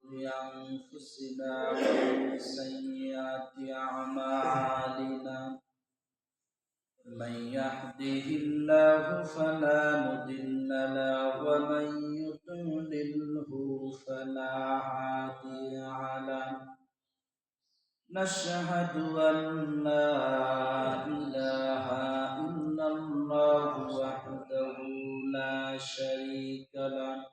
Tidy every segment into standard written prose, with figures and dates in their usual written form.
أنفسنا ومن سيئات أعمالنا من يهده الله فلا مضل له ومن يضلله فلا هادي له نشهد أن لا إله إلا الله وحده لا شريك له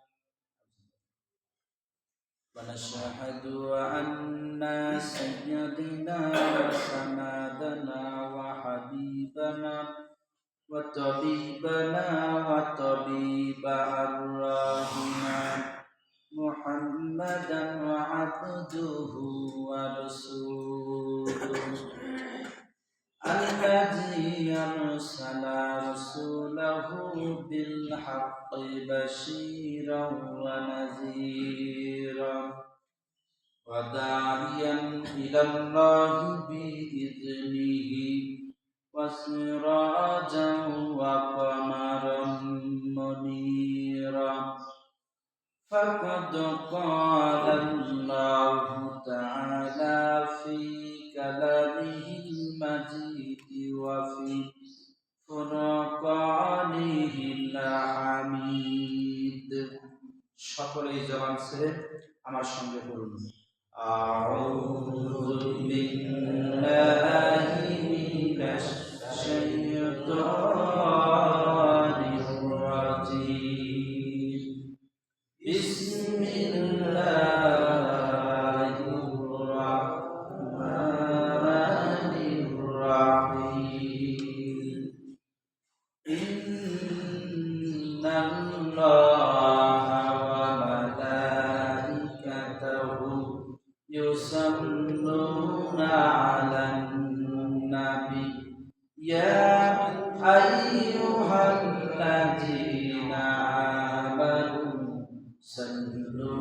ونشهد أن سيدنا وسندنا وحبيبنا وطبيبنا وطبيب أرواحنا محمدا وعبده ورسوله الذي أرسل رسوله بالحق بشيرا ونذيرا وداعيا إلى الله بإذنه وسراجا وقمرا منيرا فقد قال الله تعالى في كلامه المجيد وفي فرقانه الحميد সকলেই জবান ছেড়ে আমার সঙ্গে বলুন আউযু বিল্লাহি মিনাশ শাইতানির রাজীম বিসমিল্লাহির রাহমানির রাহিম ইন্নাল্লাহা ওয়া মালাইকাতাহু ইউসাল্লুনা আলান নাবী ইয়া আইয়ুহাল্লাযীনা আমানু সাল্লু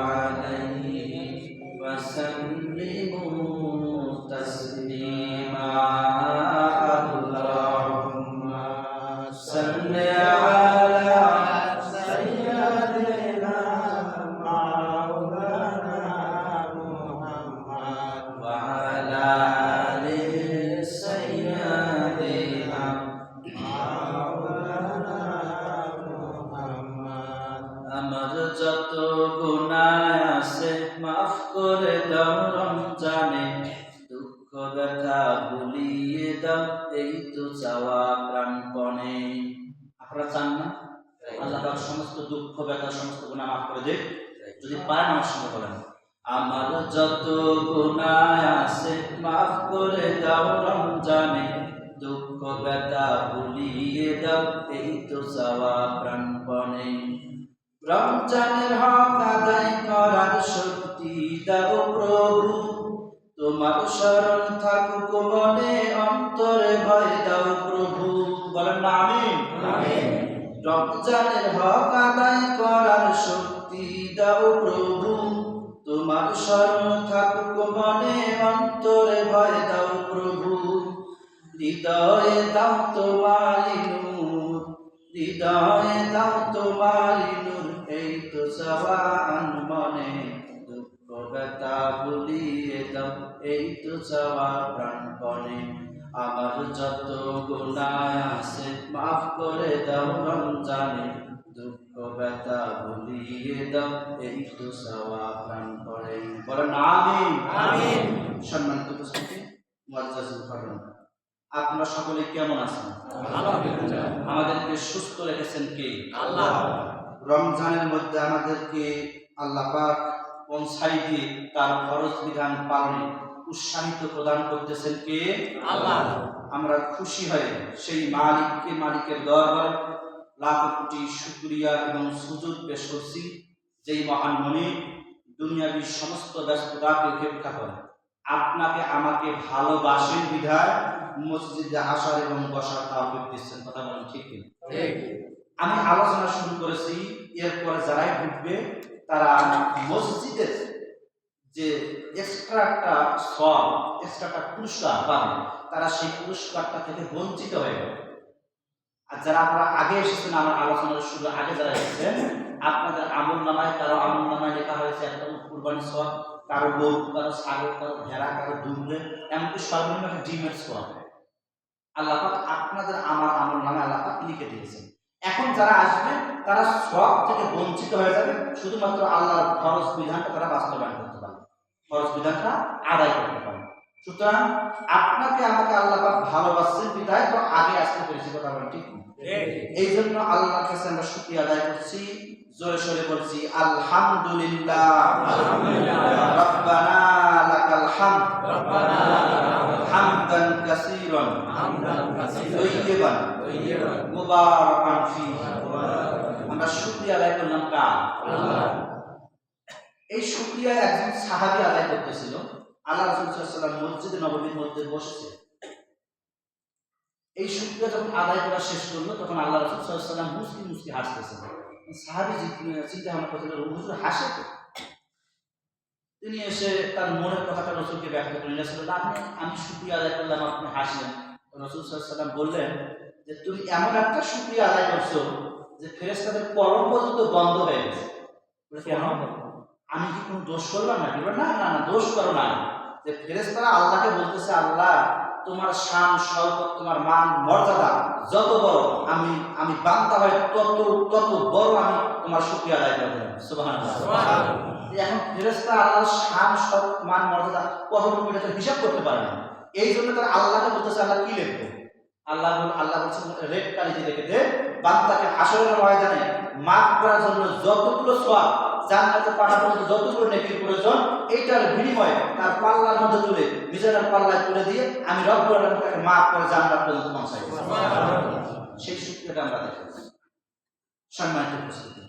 আলাইহি ওয়া সাল্লিমু তাসলিমা আল্লাহুম্মা সাল্লি আলা সাইয়্যিদিনা মাওলানা মুহাম্মদ ওয়া আলা আলি সাইয়্যিদিনা মাওলানা মুহাম্মদ আমার যত গুনাহ আছে মাফ করে দাও রমজানে দুঃখ ব্যথা ভুলিয়ে দাও এই তো চাওয়া প্রাণপণে আপনারা চান না আল্লাহ পাক সমস্ত দুঃখ ব্যথা সমস্ত গুনাহ মাফ করে দেয় যদি পারেন আমার সঙ্গে বলেন আমার যত গুনাহ আছে মাফ করে দাও রমজানে দুঃখ ব্যথা ভুলিয়ে দাও এই তো চাওয়া প্রাণপণে রমজানের হক আদায় করার শক্তি দাও প্রভু তোমার শরণ থাকুক মনে অন্তরে ভয় দাও প্রভু বলেন না আমিন রমজানের হক আদায় করার শক্তি দাও প্রভু তোমার শরণ থাকুক মনে অন্তরে ভয় দাও প্রভু হৃদয়ে দাও তোমারি নূর হৃদয়ে দাও তোমারি নূর এই তো চাওয়ান মনে দুঃখ ব্যথা ভুলিয়ে দাও এই তো চাওয়া প্রাণপণে আমার যত গুনাহ আছে মাফ করে দাও রমজানে দুঃখ ব্যথা ভুলিয়ে দাও এই তো চাওয়া প্রাণপণে বলেন আমিন আমিন সম্মানিত উপস্থিতি মুআজ্জাজুল ফারুক আপনারা সকলে কেমন আছেন আলহামদুলিল্লাহ আমাদেরকে সুস্থ রেখেছেন কে আল্লাহ রমজানের মধ্যে আমাদেরকে আল্লাহ পাক কোন সাইডে তার ফরজ বিধান পালনে উৎসাহিত প্রদান করতেছেন কে আল্লাহ আমরা খুশি হয়ে সেই মালিকের দরবারে লাখ কোটি শুকরিয়া এবং সুজুদ পেশ করছি যেই মহান মনিব দুনিয়াবী সমস্ত ব্যস্ততাকে উপেক্ষা করে আপনাকে আমাকে ভালোবাসেন বিধায় মসজিদে আসার এবং বসার তৌফিক দিচ্ছেন কথা বলেন ঠিক কি ঠিক আমি আলোচনা শুরু করেছি এরপর যারাই ঢুকবে তারা মসজিদের যে এক্সট্রা একটা সওয়াব এক্সট্রা একটা পুরস্কার পাবে তারা সেই পুরস্কারটা থেকে বঞ্চিত হয়ে যাবে আর যারা আপনারা আগে এসেছেন, আমার আলোচনার শুরু আগে যারা এসেছেন, আপনাদের আমল নামায়, কারো আমল নামায় লেখা হয়েছে একটা কুরবানি সওয়াব, কারো গরু, কারো ছাগল, কারো ভেড়া, কারো দুধে, এমনকি সর্বনিম্ন একটা ডিমের সওয়াব আল্লাহ পাক আপনাদের আমার আমল নামায় আল্লাহ পাক লিখে দিয়েছেন। এখন যারা আসবে তারা সওয়াব থেকে বঞ্চিত হয়ে যাবে, শুধুমাত্র আল্লাহর ফরজ বিধানটা তারা বাস্তবায়ন করতে পারবে, ফরজ বিধানটা আদায় করতে পারবে। সুতরাং আপনাকে আমাকে আল্লাহ পাক ভালোবাসছেন বিধায় তো আগে আসতে পেরেছি, কথা বলেন ঠিক? এই জন্য আল্লাহর কাছে আমরা শুকরিয়া আদায় করছি, জোরে সোরে বলছি আলহামদুলিল্লাহ, রাব্বানা লাকাল হামদ, হামদান কাসীরান তাইয়িবান মুবারাকান ফীহি। আমরা শুকরিয়া আদায় করলাম কার? আল্লাহ। এই শুকরিয়া একজন সাহাবী আদায় করতেছিল, আল্লাহ রাসূল সাল্লাল্লাহু আলাইহি ওয়াসাল্লাম মসজিদে নববীর মধ্যে বসেছে। এই শুকরিয়া যখন আদায় করা শেষ করলো তখন আল্লাহ রাসূল সাল্লাল্লাহু আলাইহি ওয়াসাল্লাম মুস্কি মুস্কি হাসতেছেন। সাহাবী চিন্তা ভাবনা করতেন, হুজুর হাসে তো। তিনি এসে তার মনের কথাটা রাসূলকে ব্যক্ত করলেন, রাসূলুল্লাহ আমি শুকরিয়া আদায় করলাম, আপনি হাসলেন। রাসূল সাল্লাল্লাহু আলাইহি ওয়াসাল্লাম বললেন যে তুমি এমন একটা শুকরিয়া আদায় করছো যে ফেরেশতাদের কলম পর্যন্ত বন্ধ হয়ে গেছে। কেন? আমি কি কোনো দোষ করলাম নাকি? না না না, দোষ করো না। যে ফেরেশতারা আল্লাহকে বলতেছে, আল্লাহ তোমার শান শওকত, তোমার মান মর্যাদা যত বড়, আমি বান্দা হয় তত বড় আমি তোমার শুকরিয়া আদায় করব। সুবহানাল্লাহ, সুবহানাল্লাহ। এখন ফেরেশতা আল্লাহর শান শওকত মান মর্যাদা কতটুকু এটা হিসাব করতে পারে না। এই জন্য তারা আল্লাহকে বলতেছে, আল্লাহ কি লিখবো? আল্লাহ বলছেন রেড কালিতে লিখে দে, বান্দাকে হাসরের ময়দানে মাফ করার জন্য যতগুলো সওয়াব, জান্নাতে পাঠানোর জন্য যতগুলো নেকির প্রয়োজন, এইটার বিনিময়ে তার পাল্লার মধ্যে তুলে, মিজানের পাল্লায় তুলে দিয়ে আমি রব্বুল আলামিন তাকে মাফ করে জান্নাত পর্যন্ত পৌঁছাই দেব। সেই শুকরিয়াটা আমরা দেখি। সম্মানিত উপস্থিতি,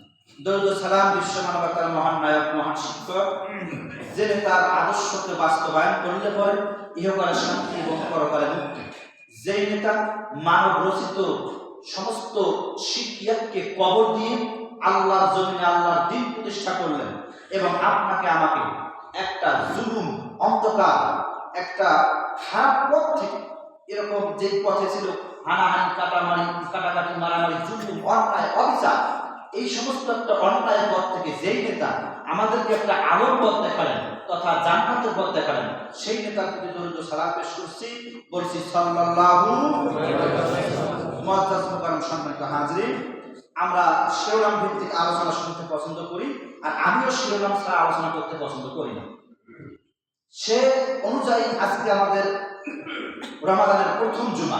দরুদ ও সালাম বিশ্ব মানবতার মহান নায়ক, মহান শিক্ষক, যে তার আদর্শকে বাস্তবায়ন করলে পরে ইহকালে শান্তি এবং পরকালে মুক্তি, যেই নেতা মানব রচিত সমস্ত শিরকিয়াতকে কবর দিয়ে আল্লাহর জমিনে আল্লাহর দ্বীন প্রতিষ্ঠা করলেন এবং আপনাকে আমাকে একটা জুলুম, অন্ধকার, একটা খারাপ পথ থেকে, এরকম যে পথে ছিল হানাহানি, কাটাকাটি, মারামারি, জুলুম, অন্যায়, অবিচার, এই সমস্ত একটা অন্যায় পথ থেকে যেই নেতা আমাদেরকে একটা আলোর পথ দেখালেন তথা জান্নাতের পথ দেখালেন, সেই নেতার প্রতি দরুদ ও সালাম পেশ করছি, বলছি সাল্লাল্লাহু আলাইহি ওয়াসাল্লাম। মুআজ্জাজ মুকাররম সম্মানিত হাজিরিন, আমরা শিরোনাম ভিত্তিক আলোচনা শুনতে পছন্দ করি, আর আমিও শিরোনাম ছাড়া আলোচনা করতে পছন্দ করি না। সে অনুযায়ী আজকে আমাদের রমাদানের প্রথম জুমা,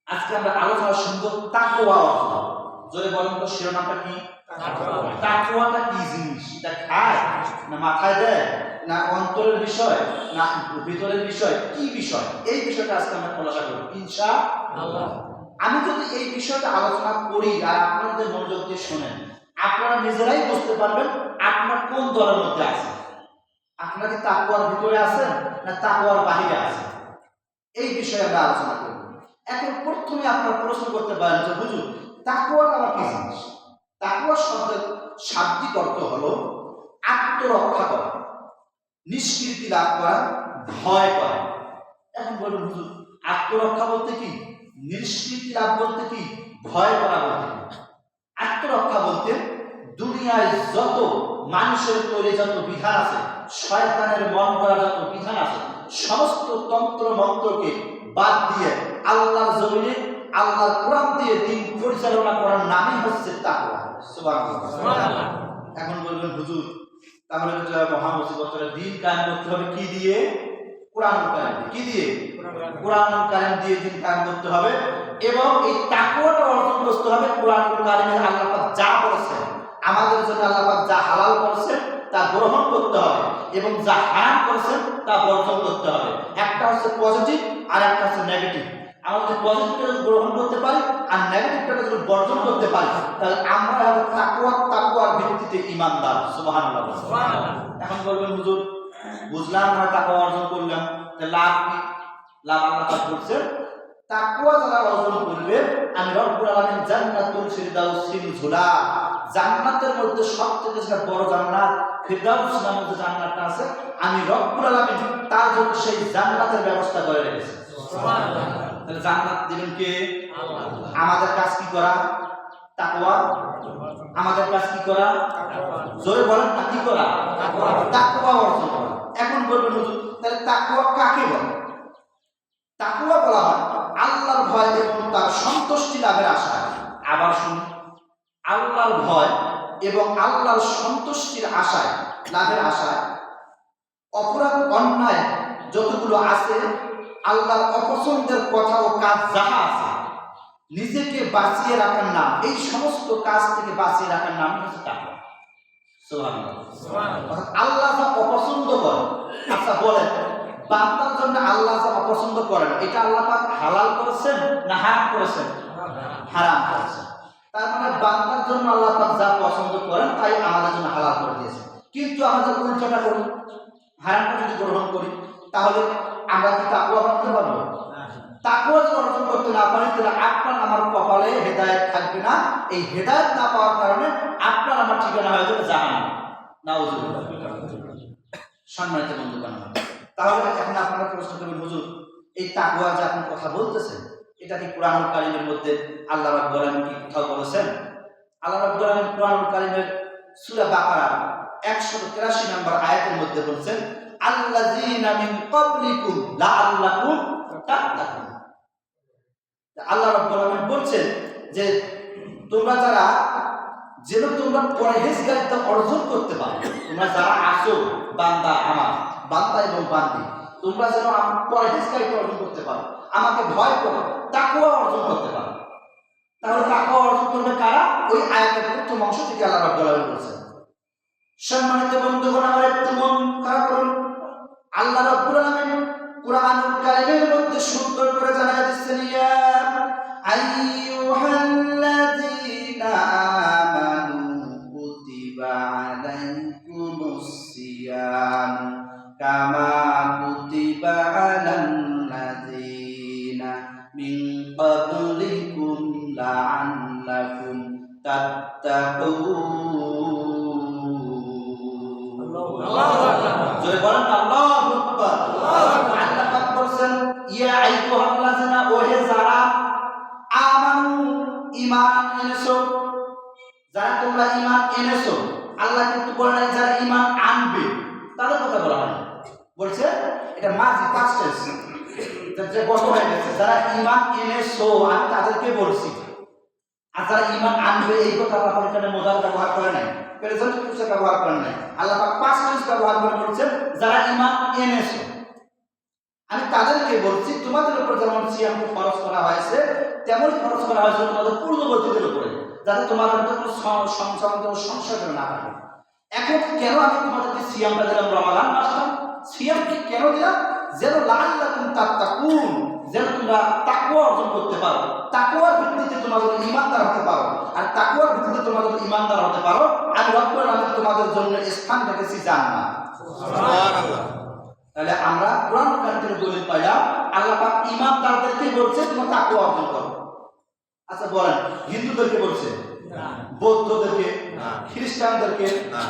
আজকে আমরা আলোচনা শুনবো তাকওয়া অর্থ। যদি বলেন তো শিরোনামটা কি? তাকওয়াটা কি জিনিস? এটা খায় না মাথায় দেয় না অন্তরের বিষয় না ভিতরের বিষয়, কি বিষয়? এই বিষয়টা আজকে আমরা খোলাসা করব ইনশাআল্লাহ। আমি যদি এই বিষয়টা আলোচনা করি আর আপনাদের মনোযোগ দিয়ে শোনেন, আপনারা নিজেরাই বুঝতে পারবেন আপনার কোন দলের মধ্যে আছেন। আপনারা কি তাকওয়ার ভিতরে আছেন না তাকওয়ার বাহিরে আছেন? এই বিষয়ে আমরা আলোচনা করব। এখন প্রথমে আপনারা প্রশ্ন করতে পারেন যে হুজুর তাকওয়াটা আবার কি জিনিস? তাকওয়া শব্দের শাব্দিক অর্থ হলো আত্মরক্ষা করা, নিষ্কৃতি লাভ করা, ভয় করা। এখন বলুন হুজুর আত্মরক্ষা বলতে কি, নিষ্কৃতি লাভ বলতে কি, ভয় করা বলতে কি? আত্মরক্ষা বলতে দুনিয়ায় যত মানুষের তৈরি যত বিধান আছে, শয়তানের মন করা যত বিধান আছে, সমস্ত তন্ত্র মন্ত্রকে বাদ দিয়ে আল্লাহর জমিনে আল্লাহর কোরআন দিয়ে দিন পরিচালনা করার নামই হচ্ছে তাকওয়া। সুবহানাল্লাহ। এখন বলবেন হুজুর তাহলে তো মহামুসিবতের দিন কায়েম করতে হবে কি দিয়ে? কোরআনুল কারীম। কি দিয়ে? কোরআনুল কারীম দিয়ে দিন কায়েম করতে হবে এবং এই তাকওয়াটা অর্জন করতে হবে কোরআনুল কারীমে আল্লাহ পাক যা বলেছেন, আমাদের জন্য আল্লাহ পাক যা হালাল করেছেন তা গ্রহণ করতে হবে এবং যা হারাম করেছেন তা বর্জন করতে হবে। একটা হচ্ছে পজিটিভ আর একটা হচ্ছে নেগেটিভ। আমরা যদি পজিটিভটা গ্রহণ করতে পারি আর নেগেটিভটা যদি বর্জন করতে পারি, তাহলে আমরা হবে তাকওয়ার ভিত্তিতে ঈমানদার। সুবহানাল্লাহ, সুবহানাল্লাহ। এখন বলবেন হুজুর বুঝলাম না তাকওয়া অর্জন করলাম, তাহলে লাভ কি? লাভ আল্লাহ পাক বলছেন তাকওয়া যারা অর্জন করবে আমি রব্বুল আলামিন জান্নাতুল ফিরদাউসিল ঝুলা, জান্নাতের মধ্যে সবথেকে বড় জান্নাত ফিরদাউস নামক যে জান্নাতটা আছে, আমি রব্বুল আলামিন তার জন্য সেই জান্নাতের ব্যবস্থা করে রেখেছি। সুবহানাল্লাহ। তাহলে জান্নাত দিবেন কে? আমাদের কাজ কি করা? তাকওয়া। আমাদের কাজ কি করা? জোরে বলেন না, কি করা? তাকওয়া অর্জন করা। এখন বলবেন হুজুর তাহলে তাকওয়া কাকে বলে? তাকওয়া বলা হয় আল্লাহর ভয় এবং তার সন্তুষ্টি লাভের আশায়। আবার শুনুন, আল্লাহর ভয় এবং আল্লাহর সন্তুষ্টির আশায়, লাভের আশায় অপরাধ অন্যায় যতগুলো আছে, আল্লাহর অপছন্দের কথা ও কাজ যাহা আছে, নিজেকে বাঁচিয়ে রাখার নাম, এই সমস্ত কাজ থেকে বাঁচিয়ে রাখার নাম হচ্ছে তাকওয়া। সুবহানাল্লাহ। অর্থাৎ আল্লাহ যা অপছন্দ করেন, আচ্ছা বলেন বান্দার জন্য আল্লাহ যা অপছন্দ করেন এটা আল্লাহ পাক হালাল করেছেন না হারাম করেছেন? হারাম করেছেন। তার মানে বান্দার জন্য আল্লাহ পাক যা পছন্দ করেন তাই আমাদের জন্য হালাল করে দিয়েছেন। কিন্তু আমরা যদি উল্টোটা করি, হারামটা যদি গ্রহণ করি, তাহলে আমরা কি তাকওয়া করতে পারবো? তাকওয়া যদি অর্জন করতে না পারি তাহলে আপনার আমার কপালে হেদায়েত থাকবে না। এই হেদায়েত না পাওয়ার কারণে আপনার আমার ঠিকানা হয়ে যাবে জাহান্নাম। নাউজুবিল্লাহ। সম্মানিত বন্ধুগণ, তাহলে এখন আপনারা প্রশ্ন করবেন হুজুর এই তাকওয়া যে আপনি কথা বলতেছেন এটা কি কোরআনুল কারীমের মধ্যে আল্লাহ রাব্বুল আলামিন কি কোথাও বলেছেন? আল্লাহ রাব্বুল আলামিন কোরআনুল কারীমের সূরা বাকারা 183 নম্বর আয়াতের মধ্যে বলেছেন আল্লাযীনা মিন ক্বাবলিকুম লাআল্লাকুম তাত্তাকুন। আল্লাহ রাব্বুল আলামিন বলছেন যে তোমরা যারা যেন তোমরা পরহেজগারিতা অর্জন করতে পারো, তোমরা যারা আছো বান্দা আমার, বান্দা এবং বান্দি, তোমরা যেন পরহেজগারিতা অর্জন করতে পারো, আমাকে ভয় করো, তাকওয়া অর্জন করতে পারো। তাহলে তাকওয়া অর্জন করবে কারা? ওই আয়াতের প্রথম অংশ থেকে আল্লাহ রাব্বুল আলামিন বলেছেন। সম্মানিত বন্ধুগণ, আমার একটু মন খারাপ করুন। আল্লাহ রাব্বুল আলামিন কুরআনুল কারীমের মধ্যে সুন্দর করে জানায় দিচ্ছেন ইয়া আইয়ুহাল্লাযীনা আমানু কুতিবা আলাইকুমুস সিয়াম কামা কুতিবা আলাল্লাযীনা মিন ক্বাবলিকুম লাআল্লাকুম তাত্তাকুন। জয় বলেন আল্লাহু আকবার। আল্লাহ পাক বলেন ইয়া আইয়ুহাল্লাযীনা, ওহে যারা আমানু ঈমান এনেছো, যারা তোমরা ঈমান এনেছো। আল্লাহ কিন্তু বলে নাই যারা ঈমান আনবে তাদের কথা বলা হয়, বলছে এটা মাঝি পাস্ট টেন্স, যে গত হয়ে গেছে। যারা ঈমান এনেছো আমি তাদেরকে বলছি, আর যারা ঈমান আনবে এই কথা আল্লাহ এখানে মোজার ব্যবহার করে নাই, প্রেজেন্ট টেন্সে ব্যবহার করেন নাই। আল্লাহ পাক পাস্ট টেন্স ব্যবহার করে বলছেন যারা ঈমান এনেছো আমি তাদেরকে বলছি তোমাদের উপর যেমন সিয়ামকে ফরজ করা হয়েছে তেমনই ফরজ করা হয়েছে তোমাদের পূর্ববর্তীদের উপরে, যাতে তোমাদের মধ্যে কোনো সংশয় না থাকে। এখন কেন আমি তোমাদেরকে সিয়ামটা দিলাম, রমাদান মাসটা সিয়ামকে কেন দিলাম? যেন লাআল্লাকুম তাত্তাকুন, যেন তোমরা তাকওয়া অর্জন করতে পারো, তাকওয়ার ভিত্তিতে তোমাদের ঈমানদার হতে পারো। আর তাকওয়ার ভিত্তিতে তোমাদের ঈমানদার হতে পারো আমি রব্বুল আলামিন তোমাদের জন্য স্থান রেখেছি জান্নাত। সুবহানাল্লাহ। তাহলে আমরা কোরআন কারীমের দলিল পাইলাম আল্লাহ পাক ঈমানদারদেরকে বলছে তোমরা তাকওয়া অর্জন করো। আচ্ছা বলেন হিন্দুদেরকে বলছে না, বৌদ্ধদেরকে না, খ্রিস্টানদেরকে না,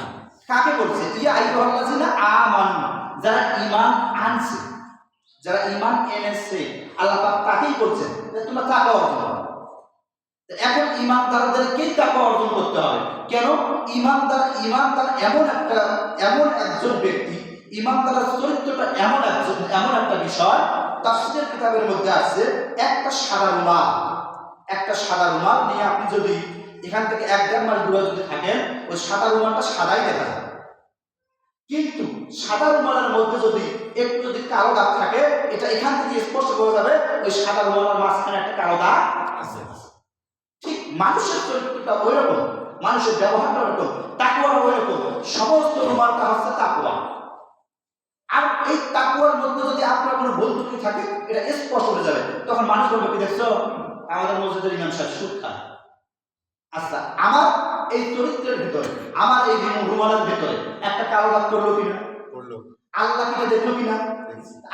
কাকে বলছে? ইয়া আইয়ুহাল্লাযীনা আমানু, যারা ঈমান আনছে, যারা ঈমান এনেছে আল্লাহ পাক তাকেই বলছেন যে তোমরা তাকওয়া অর্জন করো। এখন ঈমানদারদেরকেই তাকওয়া অর্জন করতে হবে। কেন? ঈমানদার এমন একজন ব্যক্তি, ঈমানদারের চরিত্রটা এমন একটা বিষয়। তাফসীরের কিতাবের মধ্যে আছে একটা সাদা রুমাল নিয়ে আপনি যদি এখান থেকে 1-1.5 মাইল দূরে যদি থাকেন ওই সাদা রুমালটা সাদাই দেখা যায়, কিন্তু সাদা রুমালের মধ্যে যদি একটু কালো দাগ থাকে এটা এখান থেকে স্পষ্ট বোঝা যাবে ওই সাদা রুমালের মাঝখানে একটা কালো দাগ আছে। ঠিক মানুষের চরিত্রটা ওই রকম, মানুষের ব্যবহারটা ওরকম, তাকওয়া ওই রকম। সমস্ত রুমালটা হচ্ছে তাকওয়া। আর এই তাকওয়ার মধ্যে যদি আপনার কোনো ভুল ত্রুটি থাকে এটা স্পষ্ট হয়ে যাবে। তখন মানুষ বলবে কি দেখছো আমাদের মসজিদের ইমাম সাহেব সুদ খায়। আচ্ছা আমার এই চরিত্রের ভিতরে, আমার এই রুমালের ভিতরে একটা কালো দাগ করলো কিনা? করলো। আল্লাহ কিনা দেখলো কিনা?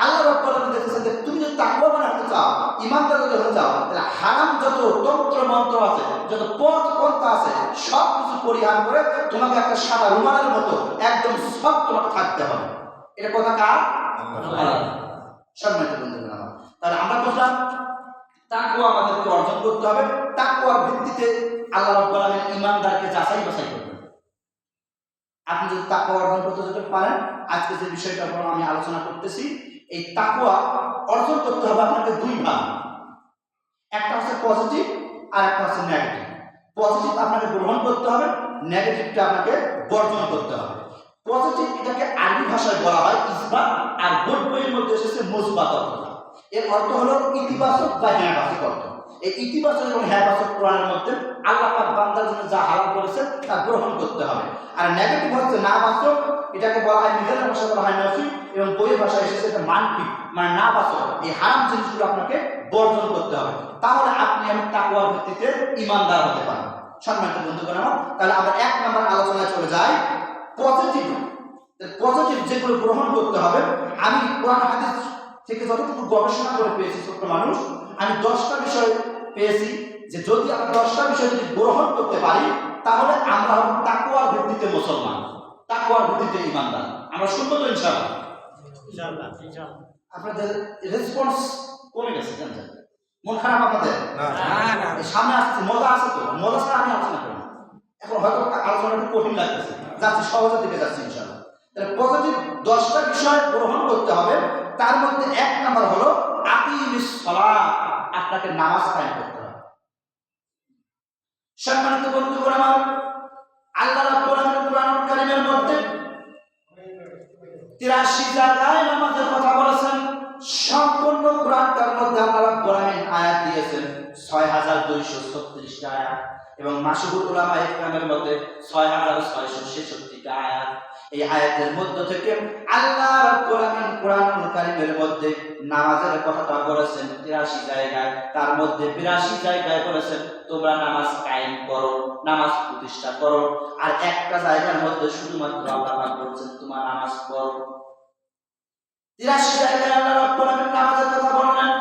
আল্লাহ রাব্বুল আলামিন দেখেছেন যে তুমি যদি তাকওয়া বানাতে চাও, ঈমানদার যদি হতে চাও, তাহলে হারাম যত তন্ত্র মন্ত্র আছে, যত পথ পন্থা আছে সব কিছু পরিহার করে তোমাকে একটা সাদা রুমালের মতো একদম সব তোমাকে থাকতে হবে। এটা কথা কার? আল্লাহ। সম্মানিত বন্ধুগণ আমার, তাহলে আমরা বুঝলাম তাকওয়া আমাদেরকে অর্জন করতে হবে। তাকওয়ার ভিত্তিতে আল্লাহ রাব্বুল আলামিন ঈমানদারকে যাচাই বাছাই করবেন। আপনি যদি তাকওয়া অর্জন করতে যদি পারেন, আজকে যে বিষয়টার উপর আমি আলোচনা করতেছি, এই তাকওয়া অর্জন করতে হবে আপনাকে দুই ভাগ, একটা হচ্ছে পজিটিভ আর একটা হচ্ছে নেগেটিভ। পজিটিভ আপনাকে গ্রহণ করতে হবে, নেগেটিভটা আপনাকে বর্জন করতে হবে। পজিটিভ এটাকে আরবি ভাষায় বলা হয় ইসবাত, আর বোর্ড বইয়ের মধ্যে এসেছে মুসবাত অর্থ। এর অর্থ হলো ইতিবাচক বা হ্যাঁবাচক অর্থ। এই ইতিবাচক এবং হ্যাঁবাচক কোরআনের মধ্যে আল্লাহ পাক বান্দার জন্য যা হারাম করেছে তা গ্রহণ করতে হবে। আর নেগেটিভ হচ্ছে নাবাচক, এটাকে বলা হয় নিজের ভাষায় বলা হয় নফি, এবং বইয়ের ভাষায় এসেছে এটা মানফিক, মানে নাবাচক। এই হারাম জিনিসগুলো আপনাকে বর্জন করতে হবে, তাহলে আপনি আমি তাকওয়ার ভিত্তিতে ঈমানদার হতে পারবেন। সম্মানিত বন্ধুগণ আমার, তাহলে আমরা এক নম্বর আলোচনায় চলে যাই, পজিটিভ। পজিটিভ যেগুলো গ্রহণ করতে হবে, আমি কোরআন হাদিস থেকে যতটুকু গবেষণা করে পেয়েছি ছোট্ট মানুষ, আমি 10টা বিষয় পেয়েছি যে যদি আমরা 10টা বিষয় যদি গ্রহণ করতে পারি তাহলে আমরা হব তাকওয়ার ভিত্তিতে মুসলমান, তাকওয়ার ভিত্তিতে ঈমানদার। আমরা শুনবো তো ইনশাআল্লাহ? ইনশাআল্লাহ। আপনাদের রেসপন্স কমে গেছে কেন? মন খারাপ আপনাদের? না, সামনে আসছে, মজা আছে তো, মজা ছাড়া আমি আলোচনা করি না। এখন হয়তো আলোচনা একটু কঠিন লাগতেছে, যাচ্ছি সহজের দিকে যাচ্ছি ইনশাআল্লাহ। তাহলে পজিটিভ 10টা বিষয় গ্রহণ করতে হবে, তার মধ্যে এক নাম্বার হলো আকিমিস সালাত, আপনাকে নামাজ কায়েম করতে হবে। সম্মানিত বন্ধুগণ আমার, আল্লাহ রাব্বুল আলামিন কোরআনুল কারীমের মধ্যে 83 জায়গায় নামাজের কথা বলেছেন। সম্পূর্ণ কোরআনটার মধ্যে আল্লাহ রাব্বুল আলামিন আয়াত দিয়েছেন 6236টা আয়াত, এবং মাশহুর উলামায়ে ইকরামের মধ্যে 6666টা আয়াত। এই আয়াতের মধ্য থেকে আল্লাহ রাব্বুল আলামিন কোরআনুল কারীমের মধ্যে নামাজের কথাটা বলেছেন 83 জায়গায়, তার মধ্যে 82 জায়গায় বলেছেন তোমরা নামাজ কায়েম করো, নামাজ প্রতিষ্ঠা করো। আর একটা জায়গার মধ্যে শুধুমাত্র আল্লাহ পাক বলেছেন তোমরা নামাজ পড়ো। 83 জায়গায় আল্লাহ রাব্বুল আলামিন নামাজের কথা বললেন।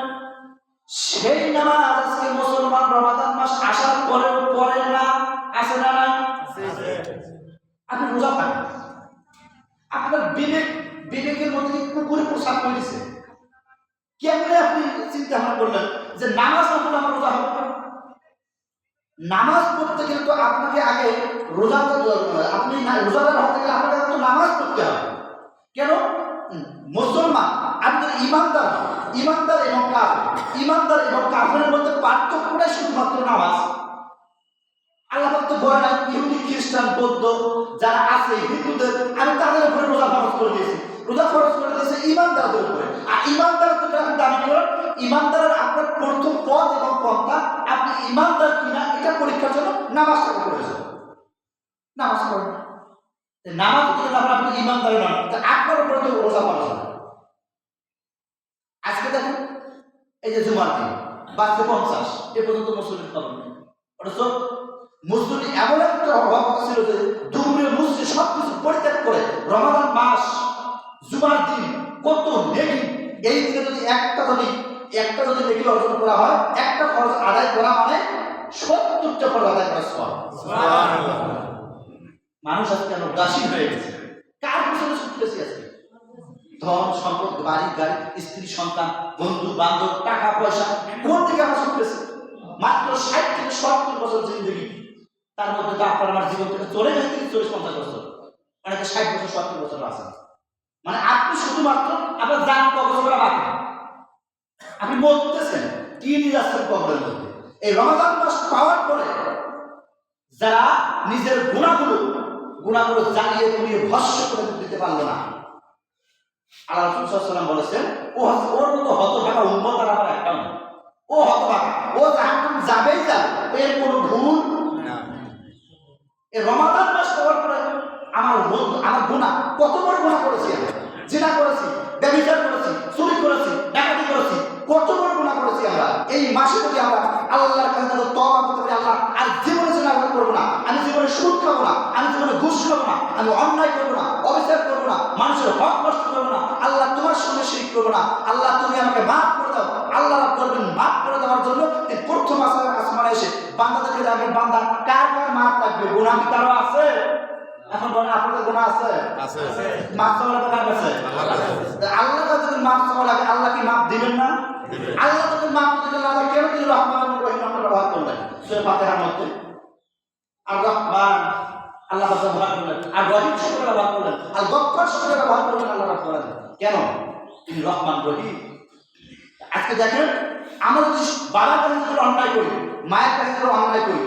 সেই নামাজ আজকে মুসলমান রমাদান মাস আসার পরে পড়ে না, আছে না? নাই? আপনি রোজা থাকেন, আপনার বিবেকের মধ্যে কুকুরে প্রসাদ করে দিচ্ছে, কেমনে আপনি চিন্তা ভাবনা করলেন যে নামাজ না পড়লে আমার রোজা হবে না? নামাজ পড়তে গেলে তো আপনাকে আগে আপনি রোজাদার হতে গেলে আপনাকে তো নামাজ পড়তে হবে। কেন? মুসলমান আপনার ঈমানদার, ঈমানদার এবং কাফের, ঈমানদার এবং কাফেরের মধ্যে পার্থক্যটাই শুধুমাত্র নামাজ। আল্লাহ পাক তো বলে না ইহুদি খ্রিস্টান বৌদ্ধ যারা আছে হিন্দুদের আমি তাদের উপরে রোজা ফরজ করে দিয়েছি, রোজা ফরজ করে দিয়েছে ঈমানদারদের উপরে। আর ঈমানদার যদি আপনি দাবি করেন, ঈমানদারের আপনার প্রথম পদ এবং পন্থা আপনি ঈমানদার কিনা এটা পরীক্ষার জন্য নামাজটাকে করেছেন। নামাজ পড়েন, নামাজ পড়লে আপনি ঈমানদার নন, আপনার উপরে তো রোজা ফরজ হবে। আজকে দেখুন এই যে জুমার দিন বাজতে 50 এ পর্যন্ত মুসলিম খবর নেই। অথচ মুসলিম এমন একটা অভাব ছিল যে দুপুরে মুসলিম সবকিছু পরিত্যাগ করে রমাদান মাস জুমার দিন কত নেকি, এই দিনে যদি একটা যদি নেকি অর্জন করা হয়, একটা ফরজ আদায় করা মানে 70টা ফরজ আদায় করা সওয়াব। সুবহানাল্লাহ। মানুষ আজকে কেন উদাসীন হয়ে গেছে? কার পিছনে ছুটতেছি আজকে? ধন সম্পদ, বাড়ি গাড়ি, স্ত্রী সন্তান, বন্ধু বান্ধব, টাকা পয়সা, কোন দিকে আমরা ছুটতেছি? মাত্র 60 থেকে 70 বছর জিন্দগি, তার মধ্যে তো আপনার আমার জীবন থেকে চলে গেছে 40-50 বছর, অনেকে 60 বছর 70 বছর আছে। মানে আপনি শুধুমাত্র আপনার জান কবজ করা বাকি, আপনি মরতেছেন, কি নিয়ে যাচ্ছেন কবরের মধ্যে। এই রমাদান মাস পাওয়ার পরে যারা নিজের গুণাগুলো জ্বালিয়ে পুড়িয়ে ভস্ম করে দিতে পারলো না, আল্লাহ রাসূল সাল্লাল্লাহু আলাইহি ওয়াসাল্লাম বলেছেন ওর মতো হতভাগা উম্মত আর আমার একটাও নেই। ও হতভাগা, ও জাহান্নাম যাবেই যাবে, এর কোনো ভুল না। এই রমাদান মাস পাওয়ার পরে আমার গুনাহ, কত বড় গুনাহ করেছি, আমি জিনা করেছি, ব্যভিচার করেছি, চুরি করেছি, ডাকাতি করেছি, কত বড় গুনাহ করেছি আমরা। এই মাসে যদি আমরা আল্লাহর কাছে তওবা করতে পারি, আল্লাহ আর জীবনে জিনা করব না, আমি জীবনে সুদ খাবো না, আমি জীবনে ঘুষ খাবো না, আমি অন্যায় করবো না, অবিচার করবো না, মানুষের হক নষ্ট করবো না, আল্লাহ তোমার সঙ্গে শিরক করবো না, আল্লাহ তুমি আমাকে মাফ করে দাও। আল্লাহ বলবেন মাফ করে দেওয়ার জন্য এই প্রথম আসমানে এসে বান্দাদেরকে যাবেন, বান্দা কার কার মাফ লাগবে? গুনাহ কি কারো আছে? এখন বলেন আপনাদের গুনাহ আছে? মাফ চাওয়া লাগবে কার কাছে? আল্লাহর কাছে। যদি মাফ চাওয়া লাগে, আল্লাহ কি মাফ দিবেন না? আল্লাহ যদি মাফ দিবেন না, কেন দিবেন? সূরা ফাতিহার মধ্যে। আর রহমান আল্লাহ পাক ব্যবহার করলেন, আর রহিম শব্দ ব্যবহার করলেন, আর গফফার শব্দ ব্যবহার করলেন আল্লাহ রাব্বুল আলামিন। কেন? তিনি রহমান রহিম। আজকে দেখেন আমরা যদি বাবার কাছে যদি অন্যায় করি, মায়ের কাছে যদি অন্যায় করি,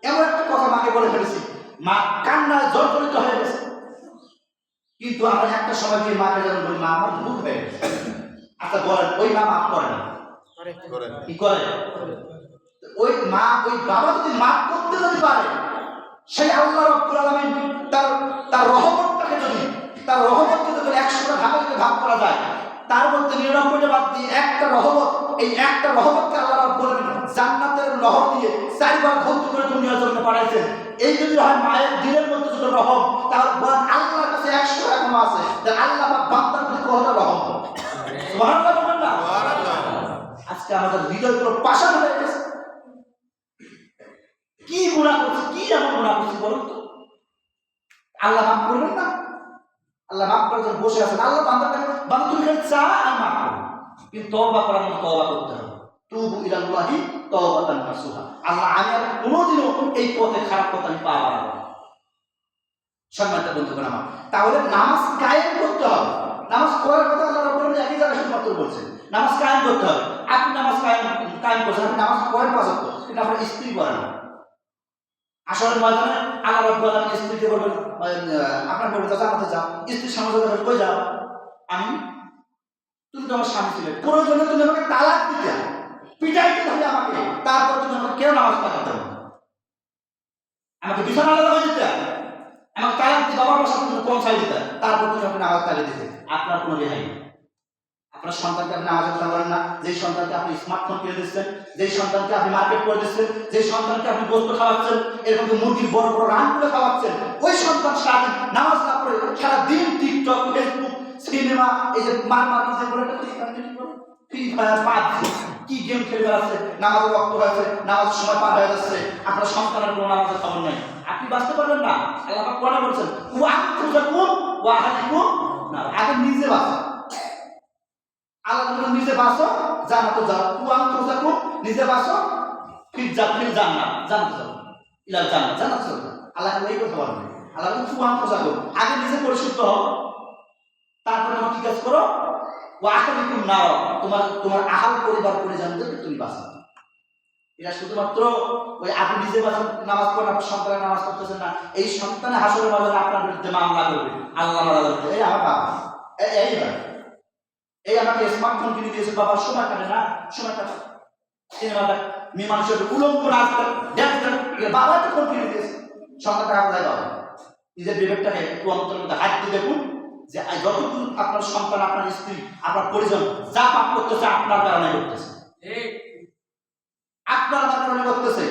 এমন একটা কথা মাকে বলে ফেলেছি, মা কান্নায় জর্জরিত হয়ে গেছে, কিন্তু আমরা একটা সময় গিয়ে মাকে যখন বলি মা আমার ভুল হয়ে গেছে, আচ্ছা বলেন ওই মা মাফ করে না? কি করে? ওই মা ওই বাবা যদি মাফ করতে যদি পারে, সেই আল্লাহ রাব্বুল আলামিন তার রহমতটাকে যদি, তার রহমতকে যদি 100টা ভাগে ভাগ করা যায়, তার মধ্যে 99টা বাদ দিয়ে একটা রহমত, এই একটা রহমতকে আল্লাহ রাব্বুল আলামিন জান্নাতের নহর দিয়ে 4 বার ভর্তি করে দুনিয়ার জন্য পাঠাইছেন। এই যদি হয় মায়ের দিলের মধ্যে যদি রহম, তাহলে আল্লাহর কাছে 100 এখনো আছে, আল্লাহ পাক বান্দার প্রতি কতটা রহম। সুবহানাল্লাহ বলেন না? সুবহানাল্লাহ। আজকে আমাদের হৃদয়গুলো পাষাণ হয়ে গেছে। কি গুনাহ করছি, কি এমন গুনাহ করছি বলুন তো? আল্লাহ মাফ করবেন না? আল্লাহ মাফ করার জন্য বসে আছেন। আল্লাহ বান্দার কাছে, বান্দা তুমি খালি চা আর মাফ করো, কিন্তু তওবা করার মতো তওবা করতে হবে। তুবু ইলাল্লাহি তাওবাতান নাসুহা। আল্লাহ আমি আর কোনোদিনও এই পথে খারাপ পথ আমি পা বাড়াবো না। সম্মানিত বন্ধুগণ আমার, তাহলে নামাজ কায়েম করতে হবে। নামাজ পড়ার কথা আল্লাহ রাব্বুল আলামিন একই জায়গায় শুধুমাত্র বলছেন, নামাজ কায়েম করতে হবে। আপনি নামাজ কায়েম করছেন, আপনি নামাজ পড়েন 5 ওয়াক্ত, কিন্তু আপনার স্ত্রী পড়ে না। আসরের ময়দানে আল্লাহ রাব্বুল আলামিন স্ত্রীকে বলবেন, আপনার বলবেন জান্নাতে যাও, স্ত্রীর সামনে যাবেন, কই যাও? তুমি তো আমার স্বামী ছিলে, প্রয়োজনে তুমি আমাকে তালাক দিতে, পিটাইতে হবে আমাকে, তারপর তুমি আমাকে কেন নামাজ পড়াতে হবে? আমাকে বিছানা আলাদা হয়ে যেতে, আমাকে তালাক দিয়ে বাবার বাসায় তুমি পৌঁছাই দিতে, তারপর তুমি আমাকে নামাজ তালিয়ে দিতে। আপনার কোনো রেহাই নেই। আপনার সন্তানকে আপনি নামাজের কথা বলেন না, যেই সন্তানকে আপনি স্মার্টফোন কিনে দিচ্ছেন, যেই সন্তানকে আপনি মার্কেট করে দিচ্ছেন, যেই সন্তানকে আপনি গোস্ত খাওয়াচ্ছেন, এরকম মুরগির বড় বড় রান করে খাওয়াচ্ছেন, ওই সন্তান সারাদিন নামাজ না পড়ে সারাদিন টিকটক, ফেসবুক, সিনেমা, এই যে মার্কেটে বলে ফ্রি ফায়ার, পাবজি, কি গেম খেলে বেড়াচ্ছে, নামাজের ওয়াক্ত হয়েছে, নামাজের সময় পার হয়ে যাচ্ছে, আপনার সন্তানের কোনো নামাজের খবর নেই, আপনি বাঁচতে পারবেন না। আল্লাহ পাক কোরআনে বলেছেন, ওয়া আনফুসাকুম ওয়া আহলিকুম নার। আগে নিজে বাঁচো, আল্লাহ বলেন নিজে বাঁচো, জান্নাতে যাও। ওয়া আনফুসাকুম, নিজে বাঁচো, ফির জান্নাত, জান্নাতে যাও, ইলাল জান্নাত, জান্নাতে যাও। আল্লাহ এই কথা বলেন, আল্লাহ বলেন ওয়া আনফুসাকুম, আগে নিজে পরিশুদ্ধ হও, তারপরে তুমি কি কাজ করো? ওয়া আহলিকুম নার, তোমার আহাল পরিবার পরিজনদেরকে তুমি বাঁচাও। এটা শুধুমাত্র ওই আপনি নিজে বাঁচান, নামাজ পড়েন, আপনার সন্তানের নামাজ পড়তেছেন না, এই সন্তানের হাসরের বাজারে আপনার বিরুদ্ধে মামলা করবে, আল্লাহ মামলা করবে। এই আমার বাবা, এই আমাকে স্মার্টফোন কিনে দিয়েছে, বাবার সময় কাটে না, সময় কাটে সিনেমা দেখ, মেয়ে মানুষের উলঙ্গ নাচ ড্যান্স দেখ, বাবা তো ফোন কিনে দিয়েছে, সন্তানটা আপনার বাবা। নিজের বিবেকটাকে একটু অন্তরের মধ্যে হাত দিয়ে দেখুন যে যতটুকু আপনার সন্তান, আপনার স্ত্রী, আপনার পরিজন যা পাপ করতেছে আপনার কারণে করতেছে, আপনার কারণে করতেছে।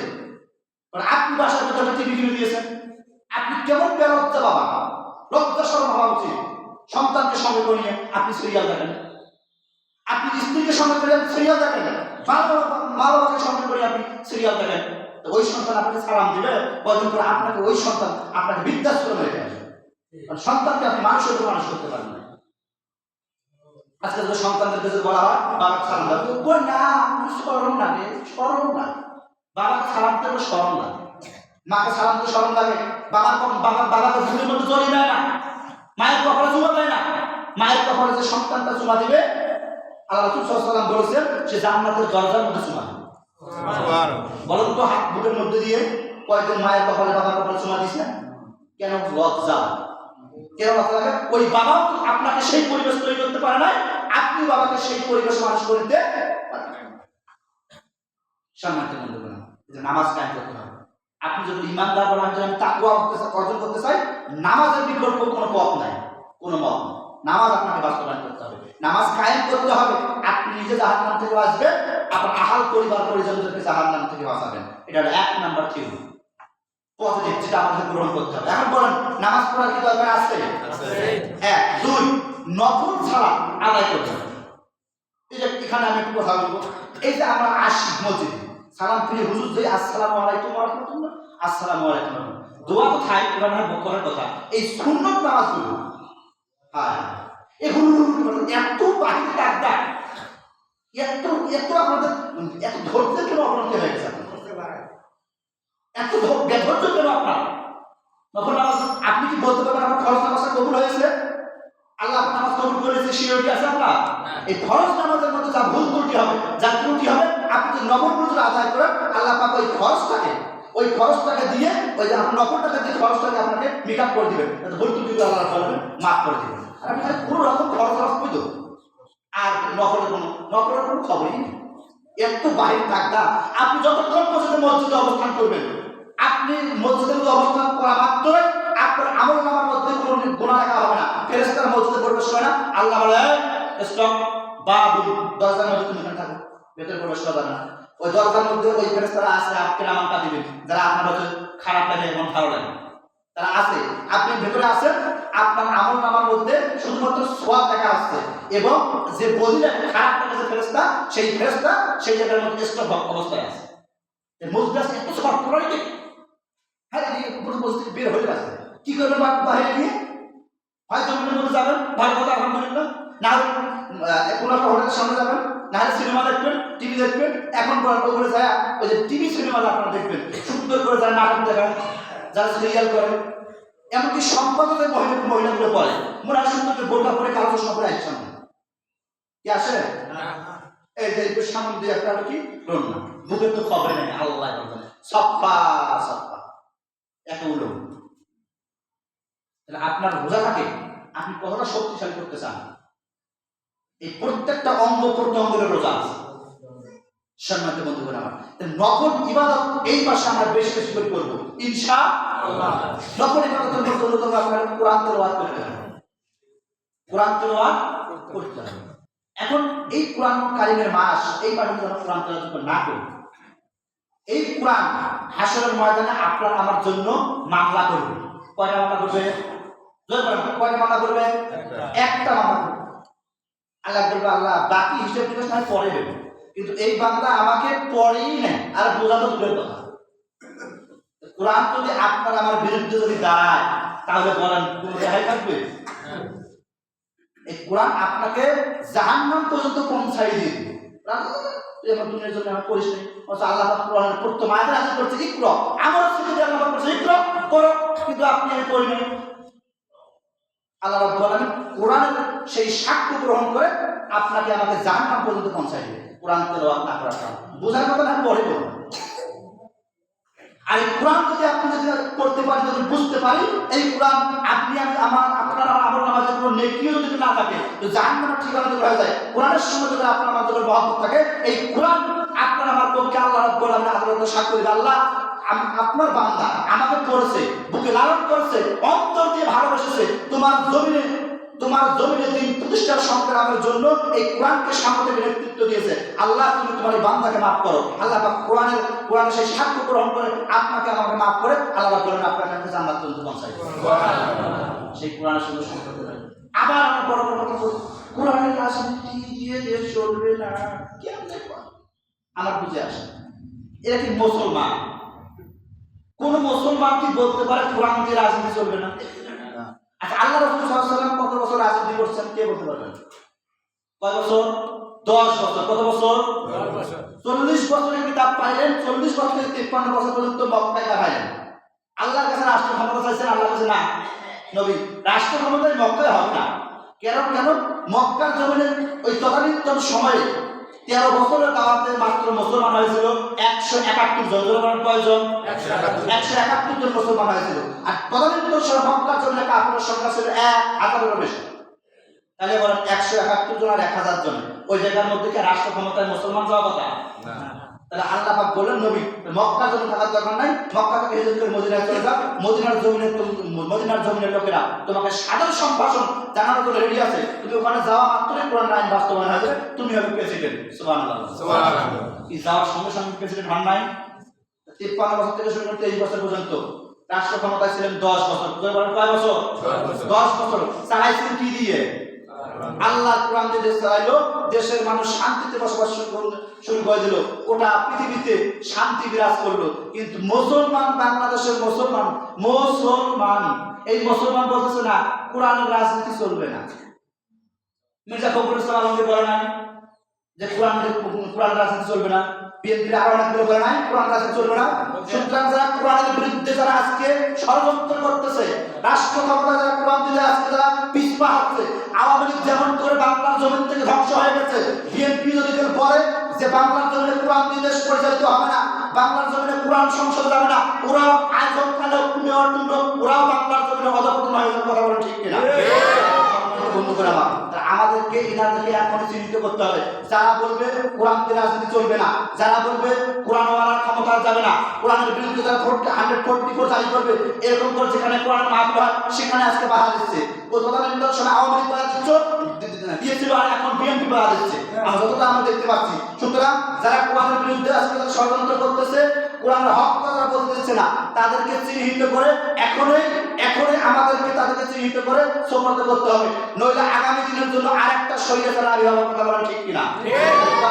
আপনি বাসার মধ্যে টিভি কিনে দিয়েছেন, আপনি কেমন বেলজ্জা বাবা, লজ্জা শরম হওয়া উচিত। সন্তানকে সঙ্গে করে নিয়ে আপনি সিরিয়াল দেখেন, আপনি স্ত্রীকে সঙ্গে করে আপনি সিরিয়াল দেখেন, মা বাবাকে সঙ্গে করে আপনি সিরিয়াল দেখেন, ওই সন্তান আপনাকে সালাম দিবে, কয়দিন পরে আপনাকে ওই সন্তান আপনাকে বৃদ্ধাশ্রমে রেখে আসবে। সন্তানকে আপনি মানুষের উপর মানুষ করতে পারেন না। আজকে যদি সন্তানদের কাছে বলা হয় বাবাকে সালাম দেবে, কই না, শরম লাগে, শরম লাগে, বাবাকে সালাম দিতে শরম লাগে, মাকে সালাম দিতে শরম লাগে, বাবাকে ঝুড়ির মধ্যে জড়িয়ে দেয় না, মায়ের কপালে চুমা দেয় না। মায়ের কপালে যে সন্তানটা চুমা দিবে, আল্লাহ রাসূল সাল্লাল্লাহু আলাইহি ওয়াসাল্লাম বলেছেন সে জান্নাতের দরজার মধ্যে চুমা দিবে। সুবহানাল্লাহ। বলুন তো হাত বুকের মধ্যে দিয়ে কয়জন মায়ের কপালে বাবার কপালে চুমা দিয়েছে? কেন? লজ্জা। কেন লজ্জা লাগে? ওই বাবা তো আপনাকে সেই পরিবেশ তৈরি করতে পারে না, আপনি বাবাকে সেই পরিবেশে মানুষ করতে পারেন না। সম্মানিত বন্ধুগণ, নামাজ কায়েম করতে হবে। আপনি যদি ইমানদার বলেন যে আমি তাকওয়া অর্জন করতে চাই, নামাজের বিকল্প কোনো পথ নাই, কোনো মত নেই। নামাজ আপনাকে বাস্তবায়ন করতে হবে, নামাজ কায়েম করতে হবে। আপনি নিজে জাহান্নাম থেকে বাঁচবেন, আপনার আহাল পরিবার পরিজনদেরকে জাহান্নাম থেকে বাঁচাবেন। এটা হলো 1 নাম্বার থিওরি, পজিটিভ, যেটা আমাদের গ্রহণ করতে হবে। এখন বলেন নামাজ পড়ার কি দরকার আছে? 1 2 নফল সালাত আদায় করতে হবে। এই যে এখানে আমি একটু কথা বলবো, এই যে আমরা আসি মসজিদে, সালাম ফিরে হুজুর যে আসসালামু আলাইকুম ওয়া রাহমাতুল্লাহ, আসসালামু আলাইকুম, দোয়া তো থাই কোরআনে বকরের কথা, এই সুন্নাত নামাজগুলো হ্যাঁ এগুলো এত বাহির ডাকদা, এত আপনাদের এত ধরতে কেন অবনতি হয়ে গেছে? এত বেধৈর্য কেন আপনার? নফল নামাজ আপনি কি বলতে পারবেন আমার ফরজ নামাজটা কবুল হয়েছে? আল্লাহ নামাজ কবুল করেছে শিওরিটি আছে আপনার? এই ফরজ নামাজের মধ্যে যা ভুল ত্রুটি হবে, যা ত্রুটি হবে, আপনি যদি নফল যদি আদায় করেন, আল্লাহ পাক ওই খরচটাকে দিয়ে ওই যে আপনার নফলটাকে দিয়ে খরচটাকে আপনাকে মেক আপ করে দিবেন, ভুল ত্রুটি আল্লাহ করবেন, মাফ করে দিবেন। আর আপনি কোনো রকম খরচ বুঝতো আর নফলের কোনো খবরই নেই। এত বাহির থাকতা আপনি যতক্ষণ পর্যন্ত মসজিদে অবস্থান করবেন, আপনি মসজিদের মধ্যে অবস্থান করা মাত্রই আপনার আমল নামার মধ্যে কোনো গুনাহ লেখা হবে না। ফেরেশতারা মসজিদে প্রবেশ করে না, আল্লাহ বলে স্টপ বাবু, দরজার মধ্যে তুমি এখানে থাকো, ভেতরে প্রবেশ করা যাবে না। ওই দরজার মধ্যে ওই ফেরেশতারা আছে আপনার আমানটা দিবেন, যারা আপনার হচ্ছে খারাপ লাগে এবং ভালো লাগে তারা আছে। আপনি ভেতরে আছেন, আপনার আমল নামার মধ্যে শুধুমাত্র সওয়াব লেখা আছে এবং যে বদিলে খারাপ লাগে যে ফেরেশতা, সেই ফেরেশতা সেই জায়গার মধ্যে স্টপ অবস্থায় আছে। মসজিদ আছে এত শর্ট করে কি হ্যাঁ এই পুরো মসজিদ বের হয়ে গেছে, কি করবেন বাইরে গিয়ে? হয় জমিনের মধ্যে যাবেন, ভালো কথা আলহামদুলিল্লাহ, না কোনো একটা হোটেলের সামনে যাবেন, না হলে সিনেমা দেখবেন, টিভি দেখবেন। এখন করে যায় ওই যে টিভি সিনেমা আপনারা দেখবেন, সুন্দর করে যারা নাটক দেখেন, যারা সিরিয়াল করেন, এমনকি সম্পাদকের মহিলাগুলো পড়ে মনে হয় সুন্দর করে বোরকা পরে কালো চশমা পরে আসছে কি আসে? এই যে সামনে দিয়ে একটা কি রন্না বুকের তো খবর নেই, আল্লাহ সফা সফা এত উলো। তাহলে আপনার রোজা থাকে, আপনি কতটা শক্তিশালী করতে চান, এই প্রত্যেকটা অঙ্গ প্রত্যঙ্গের রোজা আছে। সম্মানিত বন্ধুগণ আমার, নফল ইবাদত এই মাসে আমরা বেশি বেশি করে করব ইনশাআল্লাহ। নফল ইবাদতের মধ্যে অন্যতম আপনার কোরআন তেলাওয়াত করতে হবে, কোরআন তেলাওয়াত করতে হবে। এখন এই কোরআন কারিমের মাস, এই মাসে যদি আমরা কোরআন তেলাওয়াত না করি, এই কোরআন হাসরের ময়দানে আপনার আমার জন্য মামলা করবে। কয়টা মামলা করবে? কয়টা মামলা করবে? একটা মামলা করবে। আল্লাহ বলবে আল্লাহ বাকি হিসাব নিকাশ আমি পরে দেব, কিন্তু এই বান্দা আমাকে পরেই নেয়, আর বোঝানো দূরের কথা। কোরআন যদি আপনার আমার বিরুদ্ধে যদি দাঁড়ায়, তাহলে বলেন কোনো রেহাই থাকবে? এই কোরআন আপনাকে জাহান্নাম পর্যন্ত পৌঁছাই দিবে। তুই আমার দুনিয়ার জন্য আমার করিস নেই, আল্লাহ কোরআনের প্রত্যেক আয়াতে নাযিল করছে ইকরা, আমার সাথে আল্লাহ বলছে ইকরা করো, কিন্তু আপনি আমি করি না। আল্লাহ রাব্বুল আলামিন কোরআনের সেই সাক্ষ্য গ্রহণ করে আপনাকে আমাকে জাহান্নাম পর্যন্ত পৌঁছাই দিবে কোরআন তেলাওয়াত না করার কারণে। বোঝার কথা না পড়ে বলুন। আর এই কোরআন যদি আপনি যদি পড়তে পারি, যদি বুঝতে পারি, এই কোরআন আপনি আমি আপনার আমার নামাজের কোনো নেকিও যদি না থাকে, তো জাহান্নামের ঠিকানা যদি হয়ে যায়। কোরআনের সঙ্গে যদি আপনার আমার যখন মহব্বত থাকে, এই কোরআন আপনার আমার পক্ষে আল্লাহ রাব্বুল আলামিন আদালতে সাক্ষ্য দিবে, আল্লাহ আপনার বান্দা আমাকে পড়েছে, বুকে লালন করেছে, অন্তর দিয়ে ভালোবেসেছে, তোমার জমিনে দিন প্রতিষ্ঠার সংগ্রামের জন্য এই কোরআনকে সামনে থেকে নেতৃত্ব দিয়েছে। আল্লাহ তুমি তোমার এই বান্দাকে মাফ করো। আল্লাহ পাক কোরআনের সেই সাক্ষ্য গ্রহণ করে আপনাকে আমাকে মাফ করে আল্লাহ বলেন আপনাকে আমি জান্নাত পর্যন্ত পৌঁছাই। সেই কোরআনের সঙ্গে সম্পর্ক আবার আমরা বড় বড় কথা বলি, কোরআনের রাজনীতি দিয়ে দেশ চলবে না, কেমনে আমার বুঝে আসে। এরা কি মুসলমান? কোন মুসলমান কি বলতে পারে কোরআন দিয়ে রাজনীতি চলবে না? আচ্ছা, আল্লাহ রাসূল সাল্লাল্লাহু আলাইহি ওয়াসাল্লাম কত বছর রাজনীতি করছেন কে বলতে পারবেন? কয় বছর? 10 বছর। কত বছর? 10 বছর। 40 বছরের কিতাব পাইলেন, 40 বছর থেকে 53 বছর পর্যন্ত মক্কায় কাটাইলেন। আল্লাহর কাছে রাষ্ট্র ক্ষমতা চাইছেন, আল্লাহর কাছে না। নবী রাষ্ট্র ক্ষমতায় মক্কায় হবে না। কেন? মক্কার জমিনে ওই তদানীন্তন সময়ে 13 বছরের দাওয়াতে মাত্র মুসলমান হয়েছিল 171 জন। কয়জন? 171 জন মুসলমান হয়েছিল। আর তদানীন্তন সময় মক্কার জমিনে কাফেরের সংখ্যা ছিল 1000-এরও বেশি। তাহলে বলেন 171 জন আর 1000 জন, ওই জায়গার মধ্যে কি রাষ্ট্র ক্ষমতায় মুসলমান যাওয়া কথা? তাহলে আল্লাহ পাক বললেন নবী মক্কার জন্য থাকার দরকার নাই, মক্কা থেকে হিজরত করে মদিনায় চলে যাও। মদিনার জমিনের লোকেরা তোমাকে সাধারণ সম্ভাষণ জানানোর জন্য রেডি আছে। তুমি ওখানে যাওয়া মাত্রই কোরআন আইন বাস্তবায়ন হবে, তুমি হবে প্রেসিডেন্ট। সুবহানাল্লাহ, সুবহানাল্লাহ। এই যাওয়ার সঙ্গে সঙ্গে প্রেসিডেন্ট হন নাই। 53 বছর থেকে শুরু করে 23 বছর পর্যন্ত রাষ্ট্র ক্ষমতায় ছিলেন 10 বছর। কয় বছর? 10 বছর। চালাইছেন কি দিয়ে? আল্লাহ কোরআন দিয়ে দেশ চালাইলো, দেশের মানুষ শান্তিতে বসবাস শুরু করে দিল, গোটা পৃথিবীতে শান্তি বিরাজ করলো। কিন্তু মুসলমান, বাংলাদেশের মুসলমান এই মুসলমান বলতেছে না কোরআনের রাজনীতি চলবে না। মির্জা ফখরুল ইসলাম আলমগীর বলে নাই যে কোরআন রাজনীতি চলবে না, বিএনপির আরো অনেকগুলো বলে নাই কোরআন রাজনীতি চলবে না। সুতরাং যারা কোরআনের বিরুদ্ধে যারা আজকে ষড়যন্ত্র করতেছে, রাষ্ট্র ক্ষমতা যারা কোরআন দিলে আজকে যারা পিছপা হচ্ছে, আওয়ামী লীগ যেমন করে বাংলার জমিন থেকে ধ্বংস হয়ে গেছে, বিএনপি যদি কেউ বলে যে বাংলার জমিনে কোরআন দিয়ে দেশ পরিচালিত হবে না, বাংলার জমিনে কোরআন সংসদ যাবে না, ওরাও আয়োজন কালে ওরাও বাংলার জমিনে অধপতন হয়ে যাবে। কথা বলেন ঠিক কিনা? আমাদেরকে এনাদেরকে এখন চিহ্নিত করতে হবে। যারা বলবে কোরআন দিয়ে রাজনীতি চলবে না, যারা বলবে কোরআন ওয়ালার ক্ষমতা যাবে না, কোরআনের বিরুদ্ধে যারা 144 জারি করবে, এরকম করে যেখানে কোরআন মাহফিল হয় সেখানে আজকে বাধা দিচ্ছে। ও তদানীন্তন সময় আওয়ামী লীগ বাধা দিয়েছিল, আর এখন বিএনপি বাধা দিচ্ছে, যতটা আমরা দেখতে পাচ্ছি। সুতরাং যারা কোরআনের বিরুদ্ধে আজকে ষড়যন্ত্র করতেছে, কোরআনের হক কথা বলতেছে না, তাদেরকে চিহ্নিত করে এখনই আমাদেরকে তাদেরকে চিহ্নিত করে সমর্থ করতে হবে, নইলে আগামী দিনের জন্য আরেকটা স্বৈরাচার আবির্ভাবের কথা বলেন ঠিক কিনা?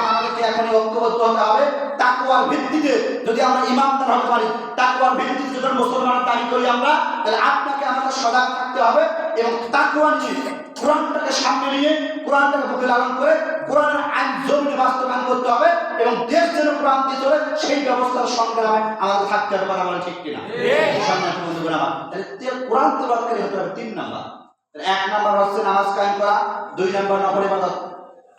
আমাদেরকে এখনই ঐক্যবদ্ধ হতে হবে। তাকওয়ার ভিত্তিতে যদি আমরা ইমানদার হতে পারি, তাকওয়ার ভিত্তিতে যদি মুসলমানের দাবি করি আমরা, তাহলে আপনাকে আমাদের সজাগ থাকতে হবে এবং তাকওয়া নিয়ে কোরআনটাকে সামনে নিয়ে কোরআনটাকে বুকে লালন করে কোরআনের আইন জমিনে বাস্তবায়ন করতে হবে এবং দেশ যেন কোরআন দিয়ে চলে সেই ব্যবস্থার সংগ্রামে আমাদের থাকতে হবে। কথা বলেন ঠিক কিনা? সম্মানিত বন্ধুগণ আমার, তাহলে কোরআন তেলাওয়াতকারী হতে হবে 3 নাম্বার। 1 নাম্বার হচ্ছে নামাজ কায়েম করা, 2 নাম্বার নফল ইবাদত,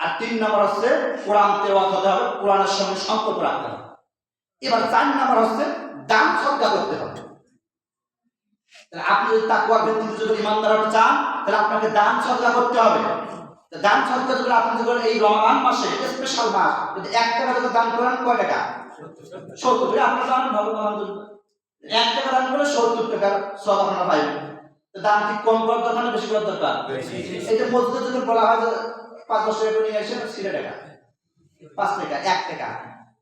আর 3 নাম্বার হচ্ছে কোরআন তেলাওয়াত হতে হবে, কোরআনের সঙ্গে সম্পর্ক রাখতে হবে। এবার 4 নাম্বার হচ্ছে দান সদকা করতে হবে। তাহলে আপনি যদি তাকওয়ার ভিত্তিতে যদি ইমানদার হতে চান, তাহলে আপনাকে দান সদকা করতে হবে। দান সদকা যদি আপনি যদি এই রমজান মাসে স্পেশাল মাস যদি 1 টাকা যদি দান করেন, কয় টাকা? 70 টাকা। আপনি জানেন ভালো, আলহামদুলিল্লাহ 1 টাকা দান করে 70 টাকার সওয়াব আপনারা পাইবেন। দান কি কম করার দরকার না বেশি করার দরকার? এই যে মসজিদে যদি বলা হয় যে 5-10 টাকা করে নিয়ে আসেন, 60 টাকা, 5 টাকা, 1 টাকা।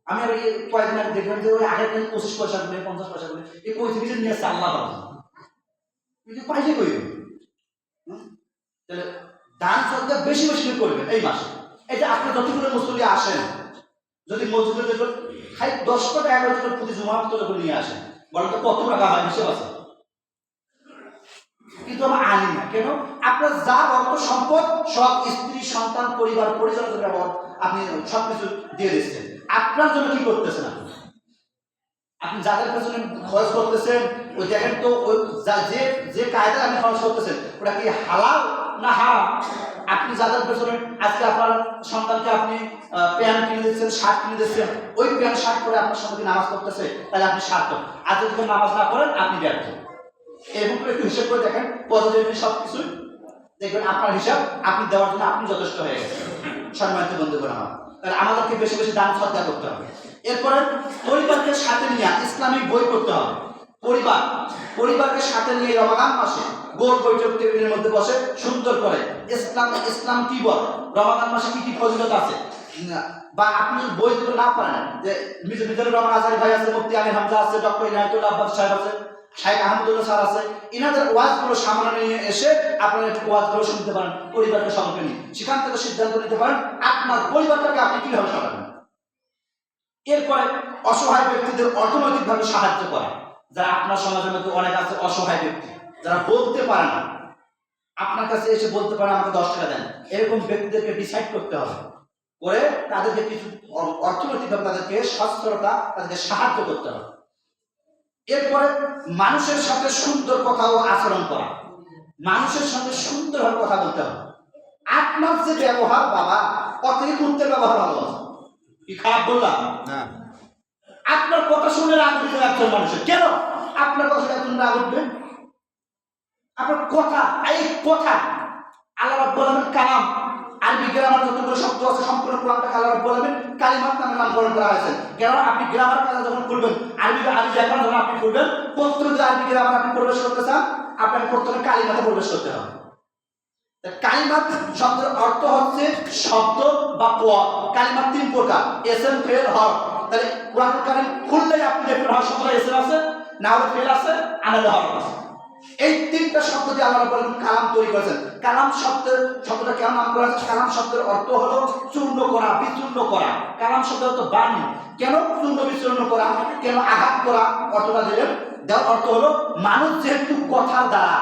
আমি আর এই কয়েকদিন আগে দেখলাম যে ওই আগের দিন 25 পয়সা করে 50 পয়সা করে এই কই থেকে নিয়ে আসছে আল্লাহ ভালো, কিন্তু পাইছে কই? তাহলে দান সদকা বেশি বেশি করবেন এই মাসে। এই যে আপনি যতগুলো মুসল্লি আসেন, যদি মসজিদে দেখবেন খাই 10 টাকা 11 টাকা প্রতি জমা করে নিয়ে আসেন, বলেন তো কত টাকা হয়? হিসেব আছে? কিন্তু আমরা আনি না কেন? আপনার যা অর্থ সম্পদ সব স্ত্রী সন্তান পরিবার পরিচালনা আপনি সবকিছু দিয়ে দিচ্ছেন। আপনার জন্য কি করতেছেন? আপনি যাদের পেছনে খরচ করতেছেন, ওই দেখেন তো ওই যে কায়দা আপনি খরচ করতেছেন ওটা কি হালাল না হারাম? আপনি যাদের পেছনে আজকে আপনার সন্তানকে আপনি প্যান্ট কিনে দিচ্ছেন, শার্ট কিনে দিচ্ছেন, ওই প্যান্ট শার্ট করে আপনার সঙ্গে নামাজ করতেছে, তাহলে আপনি সার্থক। আর যদি নামাজ না করেন আপনি ব্যর্থ। এরকম করে একটু হিসাব করে দেখেন, পজিটিভ সবকিছু দেখবেন আপনার হিসাব আপনি দেওয়ার জন্য আপনি যথেষ্ট হয়ে গেছেন। সম্মানিত বন্ধুগণ আমার, তাহলে আমাদেরকে বেশি বেশি দান সদকা করতে হবে। এরপরে পরিবারকে সাথে নিয়ে ইসলামিক বই করতে হবে। পরিবারকে সাথে নিয়ে রমাদান মাসে গোল বৈঠক টেবিলের মধ্যে বসে সুন্দর করে ইসলাম কি বলে, রমাদান মাসে কি কি ফজিলত আছে, বা আপনি বই দিতে না পারেন যে মিজানুর রহমান আজহারি ভাই আছে, মুফতি আমির হামজা আছে, ডক্টর ইনায়েতুল্লাহ আব্বাস সাহেব আছে, শাইখ আহমদুল্লাহ স্যার আছে, ইনাদের ওয়াজগুলো সামনে নিয়ে এসে আপনারা একটু ওয়াজগুলো শুনতে পারেন, পরিবারকে সঙ্গে নিয়ে সেখান থেকে সিদ্ধান্ত নিতে পারেন আপনার পরিবারটাকে আপনি কিভাবে সামলাবেন। এরপরে অসহায় ব্যক্তিদের অর্থনৈতিকভাবে সাহায্য করা। যারা আপনার সমাজের মধ্যে অনেক আছে অসহায় ব্যক্তি, যারা বলতে পারে না, আপনার কাছে এসে বলতে পারে আমাকে 10 টাকা দেন, এরকম ব্যক্তিদেরকে ডিসাইড করতে হবে, করে তাদেরকে কিছু অর্থনৈতিকভাবে তাদেরকে সচ্ছলতা, তাদেরকে সাহায্য করতে হবে। এরপরে মানুষের সাথে সুন্দর কথা ও আচরণ করা, মানুষের সঙ্গে সুন্দরভাবে কথা বলতে হবে। আপনার যে ব্যবহার বাবা অতিরিক্ত কুত্তের ব্যবহার ভালো আছে কি খারাপ বললাম না? আপনার কথা শুনে রাগ উঠবে একজন মানুষের, কেন আপনার কথা শুনে একজন রাগ উঠবে? আপনার কথা, এই কথা আল্লাহ রাব্বুল আলামিন কালাম, আরবি গ্রামার যতগুলো শব্দ আছে সম্পূর্ণ কোরআনটাকে আল্লাহ রাব্বুল আলামিন কালিমাত নামে নামকরণ করা হয়েছে। কেন? আপনি গ্রামার কথা যখন করবেন, আরবি ব্যাকরণ যখন আপনি করবেন, প্রথমে যদি আরবি গ্রামার আপনি প্রবেশ করতে চান, আপনাকে প্রথমে কালিমাতে প্রবেশ করতে হবে। কালিমাত শব্দের অর্থ হচ্ছে শব্দ বা পদ। কালিমাত 3 প্রকার, ইসম, ফেল, হরফ। তাহলে কোরআন কারীম খুললেই আপনি দেখবেন হয় শব্দটা ইসম আছে, না হলে ফেল আছে, আনালে হরফ আছে। এই 3টা শব্দ দিয়ে আল্লাহ রাব্বুল আলামিন কালাম তৈরি করেছেন। কালাম শব্দটা কেন নাম করা হয়েছে? কালাম শব্দের অর্থ হলো চূর্ণ করা, বিচূর্ণ করা। কালাম শব্দের অর্থ বাণী। কেন চূর্ণ বিচূর্ণ করা, কেন আঘাত করা অর্থটা দিলেন? যার অর্থ হলো মানুষ যেহেতু কথার দ্বারা,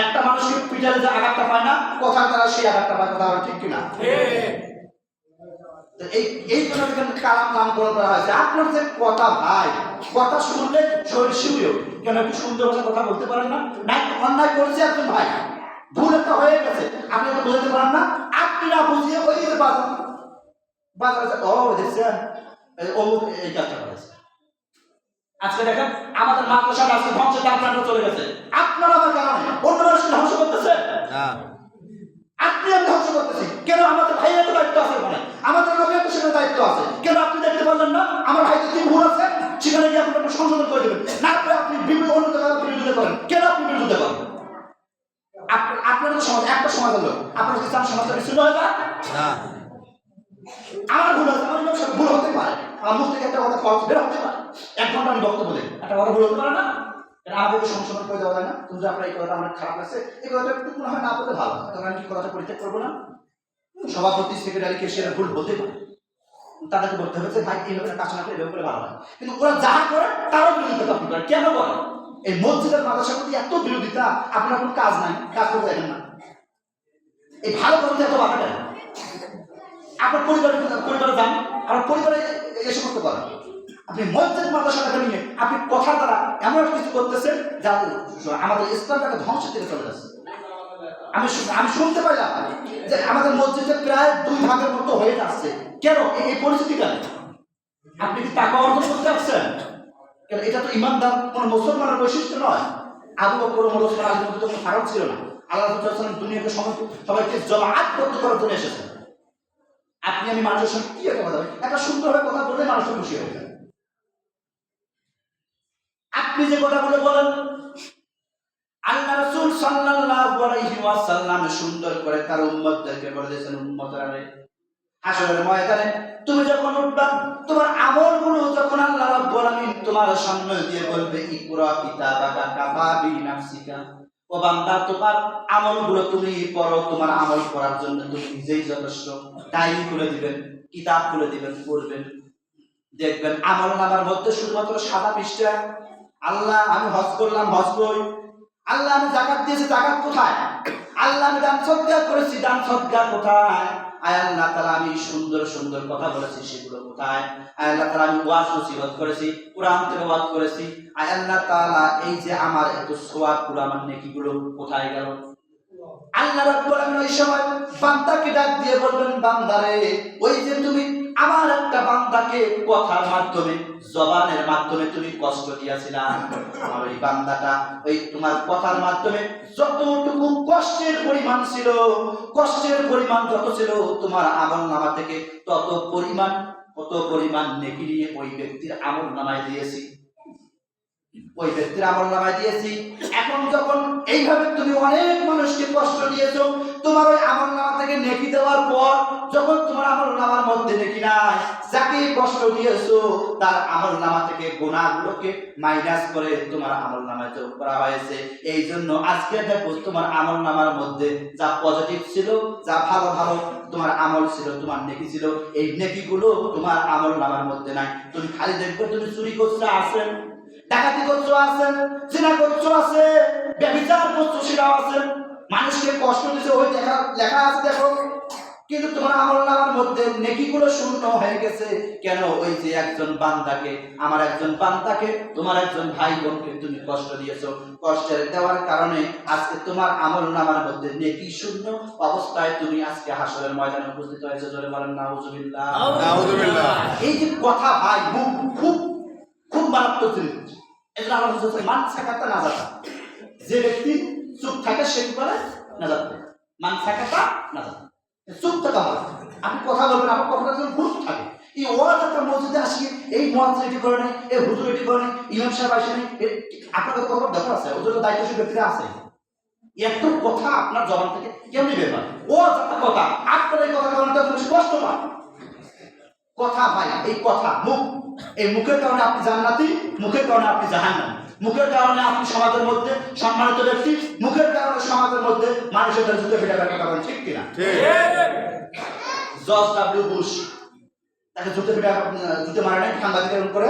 একটা মানুষকে পিটালে যে আঘাতটা পায় না, কথার দ্বারা সেই আঘাতটা পায়। কথা ঠিক কিনা? তো এই জন্য এখানে কালাম নামকরণ করা হয়েছে। আপনার যে কথা ভাই, কথা শুনলে শরীর শিউরে কেন, একটু সুন্দর ভাষায় কথা বলতে পারেন না? না, অন্যায় করেছে একজন ভাই, ভুল একটা হয়ে গেছে, আপনি তো বলতে পারেন না? আপনি না বুঝিয়ে ওই যে বাজার ও দেখছেন অমুক এই কাজটা করেছে। আজকে দেখেন আমাদের মাদ্রাসা আজকে ধ্বংসের আপনারা চলে গেছে, আপনার আমার কারণে অন্য মানুষকে ধ্বংস করতেছে। আপনি আমি ধ্বংস করতেছি কেন? আমাদের ভাইয়ের তো দায়িত্ব আছে, মানে আমাদের লোকের তো সেখানে দায়িত্ব আছে। কেন আপনি দেখতে পারলেন না আমার ভাইদের কি ভুল আছে? সেখানে গিয়ে আপনি সংশোধন করে দেবেন না, আপনি বিভিন্ন অন্য জায়গায় বিরোধিতা করেন। কেন আপনি বিরোধিতা করেন? আপনার তো সমাজ একটা সমাজ হলো, আপনার ইসলাম সমাজটা বিচ্ছিন্ন হয়ে যায় না। আমার ভুল আছে, আমার সব ভুল হতে পারে, আমার মুখ থেকে একটা কথা খরচ বের হতে পারে, 1 ঘন্টা আমি বক্তব্য দিই, একটা কথা ভুল হতে পারে না? আমাদেরকে সংশোধন করে দেওয়া যায় না? তুমি যে আপনার এই কথাটা আমার খারাপ লাগছে, এই কথাটা একটু মনে হয় না বলতে ভালো, তখন আমি কি কথাটা পরিত্যাগ করবো না? সভাপতি সেক্রেটারি কেশিয়ার ভুল বলতে পারে, তাদেরকে বলতে হবে যে ভাই এইভাবে কাজ না করে এভাবে করে ভালো হয়। কিন্তু ওরা যাহা করে তারও বিরোধিতা আপনি করেন। কেন করেন? এই মসজিদের মাদ্রাসার প্রতি এত বিরোধিতা, আপনার কোনো কাজ নাই, কাজ করতে দেখেন না, এই ভালো করতে এত বাধা দেন। আপনার পরিবারে যান, আপনার পরিবারে এই সমস্ত করেন। আপনি মসজিদ মাদ্রাসাটাকে নিয়ে আপনি কথার দ্বারা এমন কিছু করতেছেন যাতে আমাদের ইসলামটাকে ধ্বংসের দিকে চলে যাচ্ছে। আমি শুনতে পাইলাম যে আমাদের মসজিদে প্রায় 2 ভাগের মতো হয়ে যাচ্ছে। কেন এই পরিস্থিতি? কেন? আপনি কি টাকা অর্জন করতে পারছেন? কেন এটা তো ইমানদার কোন মুসলমানের বৈশিষ্ট্য নয়। আবু বকর ওমর ওসমান আলীর মধ্যে কোনো ফারাক ছিল না। আল্লাহ রাসূল সাল্লাল্লাহু আলাইহি ওয়াসাল্লাম দুনিয়াকে সবাইকে জামাআত করতে করার জন্য এসেছেন। আপনি আমি মানুষের সঙ্গে কি একটা কথা বলি, একটা সুন্দরভাবে কথা বললে মানুষ খুশি হয়ে যায়। আপনি যে কথাগুলো বলেন আল্লাহ রাসূল সাল্লাল্লাহু আলাইহি ওয়াসাল্লাম সুন্দর করে তার উম্মতদেরকে বলে দিয়েছেন, উম্মতরা রে, হাসরের ময়দানে তুমি যখন উঠবা, তোমার আমলগুলো যখন আল্লাহ রাব্বুল আলামিন তোমার সামনে দিয়ে বলবে ইকরা কিতাবাকা কাফা বিনাফসিকা, ও বান্দা তোমার আমলগুলো তুমি পড়ো, তোমার আমল পড়ার জন্য তুমি নিজেই যথেষ্ট। ডায়েরি খুলে দিবেন, কিতাব খুলে দিবেন, পড়বেন, দেখবেন আমলনামার মধ্যে শুধুমাত্র সাদা পৃষ্ঠা। আল্লাহ আমি হজ করলাম, হজ কই? আল্লাহ আমি যাকাত দিয়েছি, যাকাত কোথায়? আল্লাহ আমি দান সদকা করেছি, দান সদকা কোথায়? আয় আল্লাহ তাআলা আমি সুন্দর সুন্দর কথা বলেছি, সেগুলো কোথায়? আয় আল্লাহ তাআলা আমি ওয়াজ নসিহত করেছি, কোরআন তেলাওয়াত করেছি, আয় আল্লাহ তাআলা এই যে আমার এত সওয়াবগুলো, আমার নেকিগুলো কোথায় গেল? আল্লাহ রাব্বুল আলামিন ওই সময় বান্দাকে ডাক দিয়ে বলবেন, বান্দারে ওই যে তুমি আমার একটা বান্দাকে কথার মাধ্যমে, জবানের মাধ্যমে তুমি কষ্ট দিয়েছিলা, আমার ওই বান্দাটা ওই তোমার কথার মাধ্যমে যতটুকু কষ্টের পরিমাণ ছিল, কষ্টের পরিমাণ যত ছিল, তোমার আমলনামা থেকে কত পরিমাণ নেকি নিয়ে ওই ব্যক্তির আমলনামায় দিয়েছি, ওই ব্যক্তির আমলনামায় দিয়েছি। এখন যখন এইভাবে তুমি অনেক মানুষকে কষ্ট দিয়েছো, তোমার ওই আমলনামা থেকে নেকি দেওয়ার পর যখন তোমার আমলনামার মধ্যে নেকি নাই, যাকে কষ্ট দিয়েছো তার আমলনামা থেকে গুনাহগুলোকে মাইনাস করে তোমার আমলনামায় যোগ করা হয়েছে। এই জন্য আজকে দেখো তোমার আমলনামার মধ্যে যা পজিটিভ ছিল, যা ভালো ভালো তোমার আমল ছিল, তোমার নেকি ছিল, এই নেকিগুলো তোমার আমলনামার মধ্যে নাই। তুমি খালি দেখবে তুমি চুরি করছো আছেন, ডাকাতি করছো আছেন, জিনা করছো আছে, ব্যভিচার করছো সেটাও আছে, মানুষকে কষ্ট দিছো ওই লেখা আছে দেখো, কিন্তু তোমার আমলনামার মধ্যে নেকিগুলো শূন্য হয়ে গেছে। কেন? ওই যে একজন বান্দাকে, আমার একজন বান্দাকে, তোমার একজন ভাই বোনকে তুমি কষ্ট দিয়েছো, কষ্টের দেওয়ার কারণে আজকে তোমার আমলনামার মধ্যে নেকি শূন্য অবস্থায় তুমি আজকে হাসরের ময়দানে উপস্থিত হয়েছে। জোরে বলেন নাউজুবিল্লাহ, নাউজুবিল্লাহ। এই যে কথা ভাই, খুব খুব মারাত্মক জিনিস। এজন্য আল্লাহ রাসূল বলেন মান সাকাতা নাজাতা, যে ব্যক্তি চুপ থাকে সে কি করে? নাজাত পায়। মান সাকাতা নাজাত, চুপ থাকা হয়। আপনি কথা বলবেন, আপনার কথাটা যেন গুরুত্ব থাকে। এই ওয়াজ একটা মসজিদে আসি, এই মুয়াজ্জিন এটি করে নাই, এই হুজুর এটি করে নাই, ইমাম সাহেব আসে নাই, আপনার কথা বলার দরকার আছে, হুজুরের দায়িত্বশীল ব্যক্তিরা আছে। এত কথা আপনার জবান থেকে কেউ নেবে না। ওয়াজ একটা কথা, আপনার এই কথা কারণে বেশি কষ্ট পান। কথা ভাই, এই কথা মুখ, এই মুখের কারণে আপনি জান্নাতি, মুখের কারণে আপনি জাহান্নামী, মুখের কারণে আপনি সমাজের মধ্যে সম্মানিত ব্যক্তি, মুখের কারণে সমাজের মধ্যে মানুষের জুতো ফেটে কথা বলেন, ঠিক কিনা? জর্জ ডব্লিউ বুশ তাকে জুতো মারা নাই, সাংবাদিক করে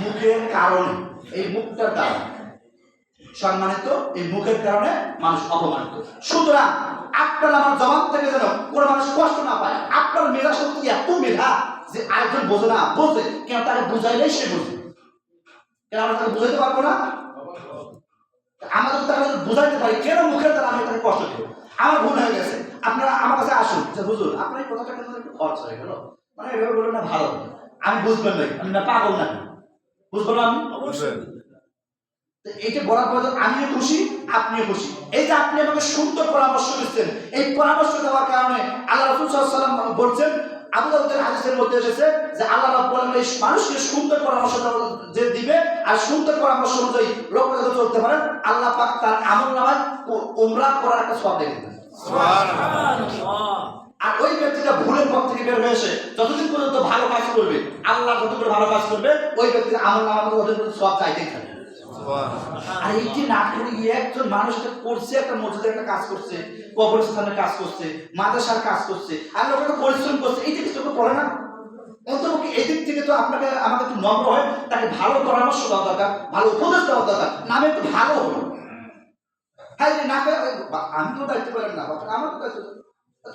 মুখের কারণে, এই মুখটার দ্বারা সম্মানিত, এই মুখের কারণে মানুষ অপমানিত। সুতরাং আপনার আমার জবান থেকে যেন কোনো মানুষ কষ্ট না পায়, আপনার আপনার মেধা শক্তি এত মেধা যে আরেকজন বোঝে না, বোঝে কেন, তাকে বুঝাইলেই সে বোঝে। কেন আমরা তাকে বুঝাইতে পারবো না? আমাদের তাকে বুঝাইতে পারি, কেন মুখের দ্বারা আমি তাকে কষ্ট দেবো? আমার ভুল হয়ে গেছে, আপনারা আমার কাছে আসুন যে হুজুর আপনার এই কথাটা কেন একটু খরচ হয়ে গেল, মানে এভাবে বললেন না ভালো, আমি বুঝবেন না, আমি না পাগল না, বুঝবো না আমি অবশ্যই। এইটা বলার পর আমিও খুশি, আপনিও খুশি। এই যে আপনি আমাকে সুন্দর পরামর্শ দিচ্ছেন, এই পরামর্শ দেওয়ার কারণে আল্লাহ রাসূল সাল্লাল্লাহু আলাইহি ওয়াসাল্লাম বলছেন, আবু দাউদের হাদিসের মধ্যে এসেছে যে আল্লাহ রাব্বুল আলামিন এই মানুষকে সুন্দর পরামর্শ যে দিবে আর সুন্দর পরামর্শ অনুযায়ী লোকে যদি চলতে পারেন, আল্লাহ পাক তার আমলনামায় উমরা করার একটা সওয়াব দিয়ে দিবেন। সুবহানাল্লাহ। আর ওই ব্যক্তিটা ভুলের পথ থেকে বের হয়ে এসে যতদিন পর্যন্ত ভালো কাজ করবে, আল্লাহ যতদিন ভালো কাজ করবে, ওই ব্যক্তির আমলনামায় ততদিন পর্যন্ত সওয়াব চাইতেই থাকবে। আর এই যে না করে একজন মানুষটা করছে, একটা মসজিদের একটা কাজ করছে, কবরস্থানের কাজ করছে, মাদ্রাসার কাজ করছে, আর লোকেরা পরিশ্রম করছে, এই যে কিছু করে না, অন্তত এই দিক থেকে তো আপনাকে আমাকে একটু নম্র হয়, তাকে ভালো পরামর্শ দেওয়া দরকার, ভালো উপদেশ দেওয়া দরকার, নামে একটু ভালো হলো। হ্যাঁ না আমি তো দায়িত্ব পেলাম না, আমার তো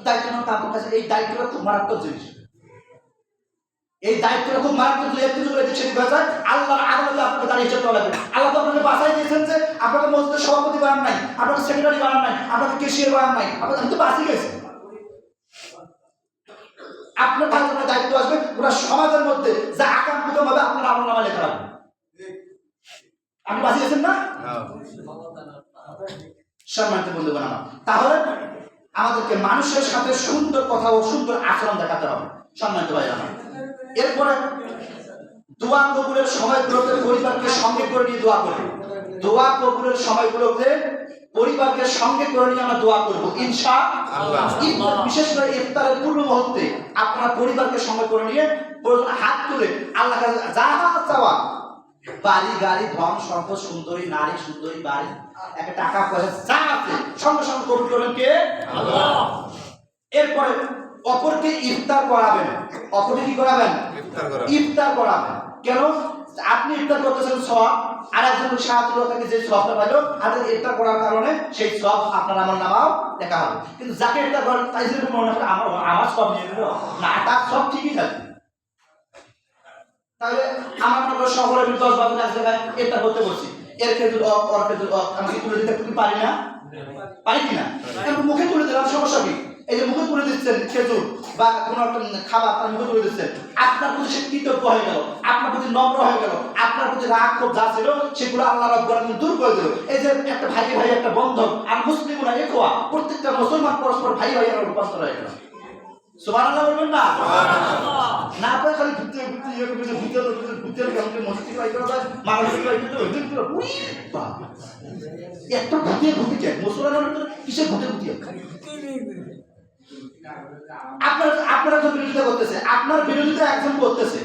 দায়িত্ব না, তার কাছে এই দায়িত্বটা খুব মারাত্মক জিনিস। এই দায়িত্বটা খুব মারাত্মক, একটু সেদিক হয়ে যায়, আল্লাহর আদালতে আপনাকে দাঁড়িয়ে যেতে লাগবে। আল্লাহ তো আপনাকে বাঁচাই দিয়েছেন যে আপনাকে মসজিদের সভাপতি বানান নাই, আপনাকে সেক্রেটারি বানান নাই, আপনাকে কেশিয়ার বানান নাই, আপনাকে তো বাঁচিয়ে গেছে। আপনার কাছে দায়িত্ব আসবে পুরো সমাজের মধ্যে যা আকাঙ্ক্ষিত ভাবে আপনার আমলনামা লেখা রাখবে। আপনি বাঁচিয়েছেন না? সম্মানিত বন্ধুগণ আমার, তাহলে আমাদেরকে মানুষের সাথে সুন্দর কথা ও সুন্দর আচরণ দেখাতে হবে। সম্মানিত ভাই আমার, এরপরে দোয়া কবুলের সময়গুলোতে পরিবারকে সঙ্গে করে নিয়ে দোয়া করব। দোয়া কবুলের সময়গুলোতে পরিবারকে সঙ্গে করে নিয়ে আমরা দোয়া করব ইনশাআল্লাহ। বিশেষ করে ইফতারের পূর্ব মুহূর্তে আপনার পরিবারকে সঙ্গে করে নিয়ে হাত তুলে আল্লাহর কাছে যা চাওয়া, বাড়ি গাড়ি ধন সম্পদ, সুন্দরী নারী, সুন্দরী বাড়ি, একটা টাকা পয়সা যা আছে সঙ্গে সঙ্গে কবুল করবেন কে? আল্লাহ। এরপরে অপরকে ইফতার করাবেন। অপরকে কি করাবেন? ইফতার করাবেন। কেন? আপনি ইফতার করতেছেন সওয়াব, আর একজন সাহায্য থেকে যে সওয়াবটা পাইল, আর ইফতার করার কারণে সেই সওয়াব আপনার আমলনামাও লেখা হবে। কিন্তু যাকে ইফতার করেন তাই যদি মনে হয় আমার সওয়াব নিয়ে নিল না, তার সব ঠিকই থাকবে। তাহলে আমার মনে করেন শহরে 10-12 এক জায়গায় ইফতার করতে বসছি, এর খেজুর ওর খেজুর আমি তুলে দিতে পারি না? পারি কিনা? এখন মুখে তুলে দিলাম, সমস্যা কি? এই যে মুখে তুলে দিচ্ছেন খেজুর বা কোনো একটা খাবার আপনার মুখে তুলে দিচ্ছেন, আপনার প্রতি সে কৃতজ্ঞ হয়ে গেল, আপনার প্রতি নম্র হয়ে গেল, আপনার প্রতি রাগ ক্ষোভ যা ছিল সেগুলো আল্লাহ রাব্বুল আলামিন দূর করে দিল। এই যে একটা ভাই ভাই একটা বন্ধন, আর মুসলিমরা একওয়া, প্রত্যেকটা মুসলমান পরস্পর ভাই ভাই রূপান্তর হয়ে গেল। সুবহানাল্লাহ বলবেন না? সুবহানাল্লাহ। না পায় খালি ঘুরতে ঘুরতে ইয়ে করে ঘুরতে কাউকে মসজিদে বাইরে করা যায়, মানুষের বাইরে তো ওই দিন পুরো বাবা একটা ঘুরতে ঘুরতে মুসলমানের তো কিসের ঘুরতে ঘুরতে আপনারা তো বিরোধিতা করতেছে, আপনার বিরোধিতা একজন করতেছে,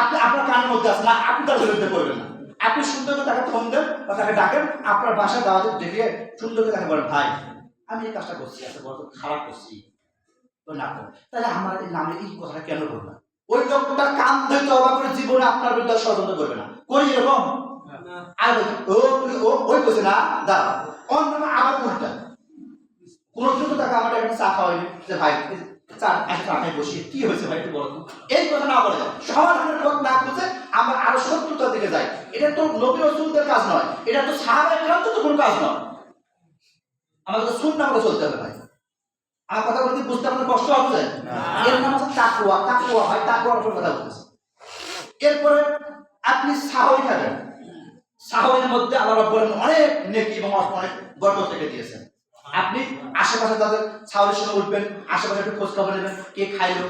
আপনি আপনার কানের মধ্যে আছে না, আপনি তার বিরোধিতা করবেন না। আপনি সুন্দর করে তাকে ফোন দেন বা তাকে ডাকেন, আপনার বাসায় দাওয়াতে ডেকে সুন্দর করে তাকে বলেন, ভাই আমি এই কাজটা করছি, এত বড় খারাপ করছি, তো না করো, তাহলে আমার এই নামে এই কথাটা কেন বলবেন? ওই লোকটা কান ধরে তওবা করে জীবনে আপনার বিরুদ্ধে ষড়যন্ত্র করবে না। করি এরকম? আর ওই করছে না, দাঁড়া অন্য আবার উল্টা কোনদিন তো তাকে আমার একটা চা খাওয়াইনি যে ভাই চা একটা খাই বসি, কি হয়েছে ভাই একটু বলো, এই কথা না বলে যায়, সমাধানের পথ না খুঁজে আমরা আরো শত্রুতার দিকে যাই। এটা তো নবী রাসূলদের কাজ নয়, এটা তো সাহাবায়ে কেরাম তো কোনো কাজ নয়। আমাদের তো সুন্নাহ করে চলতে হবে ভাই। আমার কথা বলতে বুঝতে আপনার কষ্ট হচ্ছে? এর নাম হচ্ছে তাকওয়া। তাকওয়া হয়, তাকওয়ার উপর কথা বলতেছে। এরপরে আপনি সাহরি খাবেন। সাহরের মধ্যে আল্লাহ রাব্বুল আলামিন অনেক নেকি এবং অনেক বরকত থেকে দিয়েছেন। আপনি আশেপাশে তাদের সাহরের সঙ্গে উঠবেন, আশেপাশে একটু খোঁজ খবর নেবেন, কে খাইলো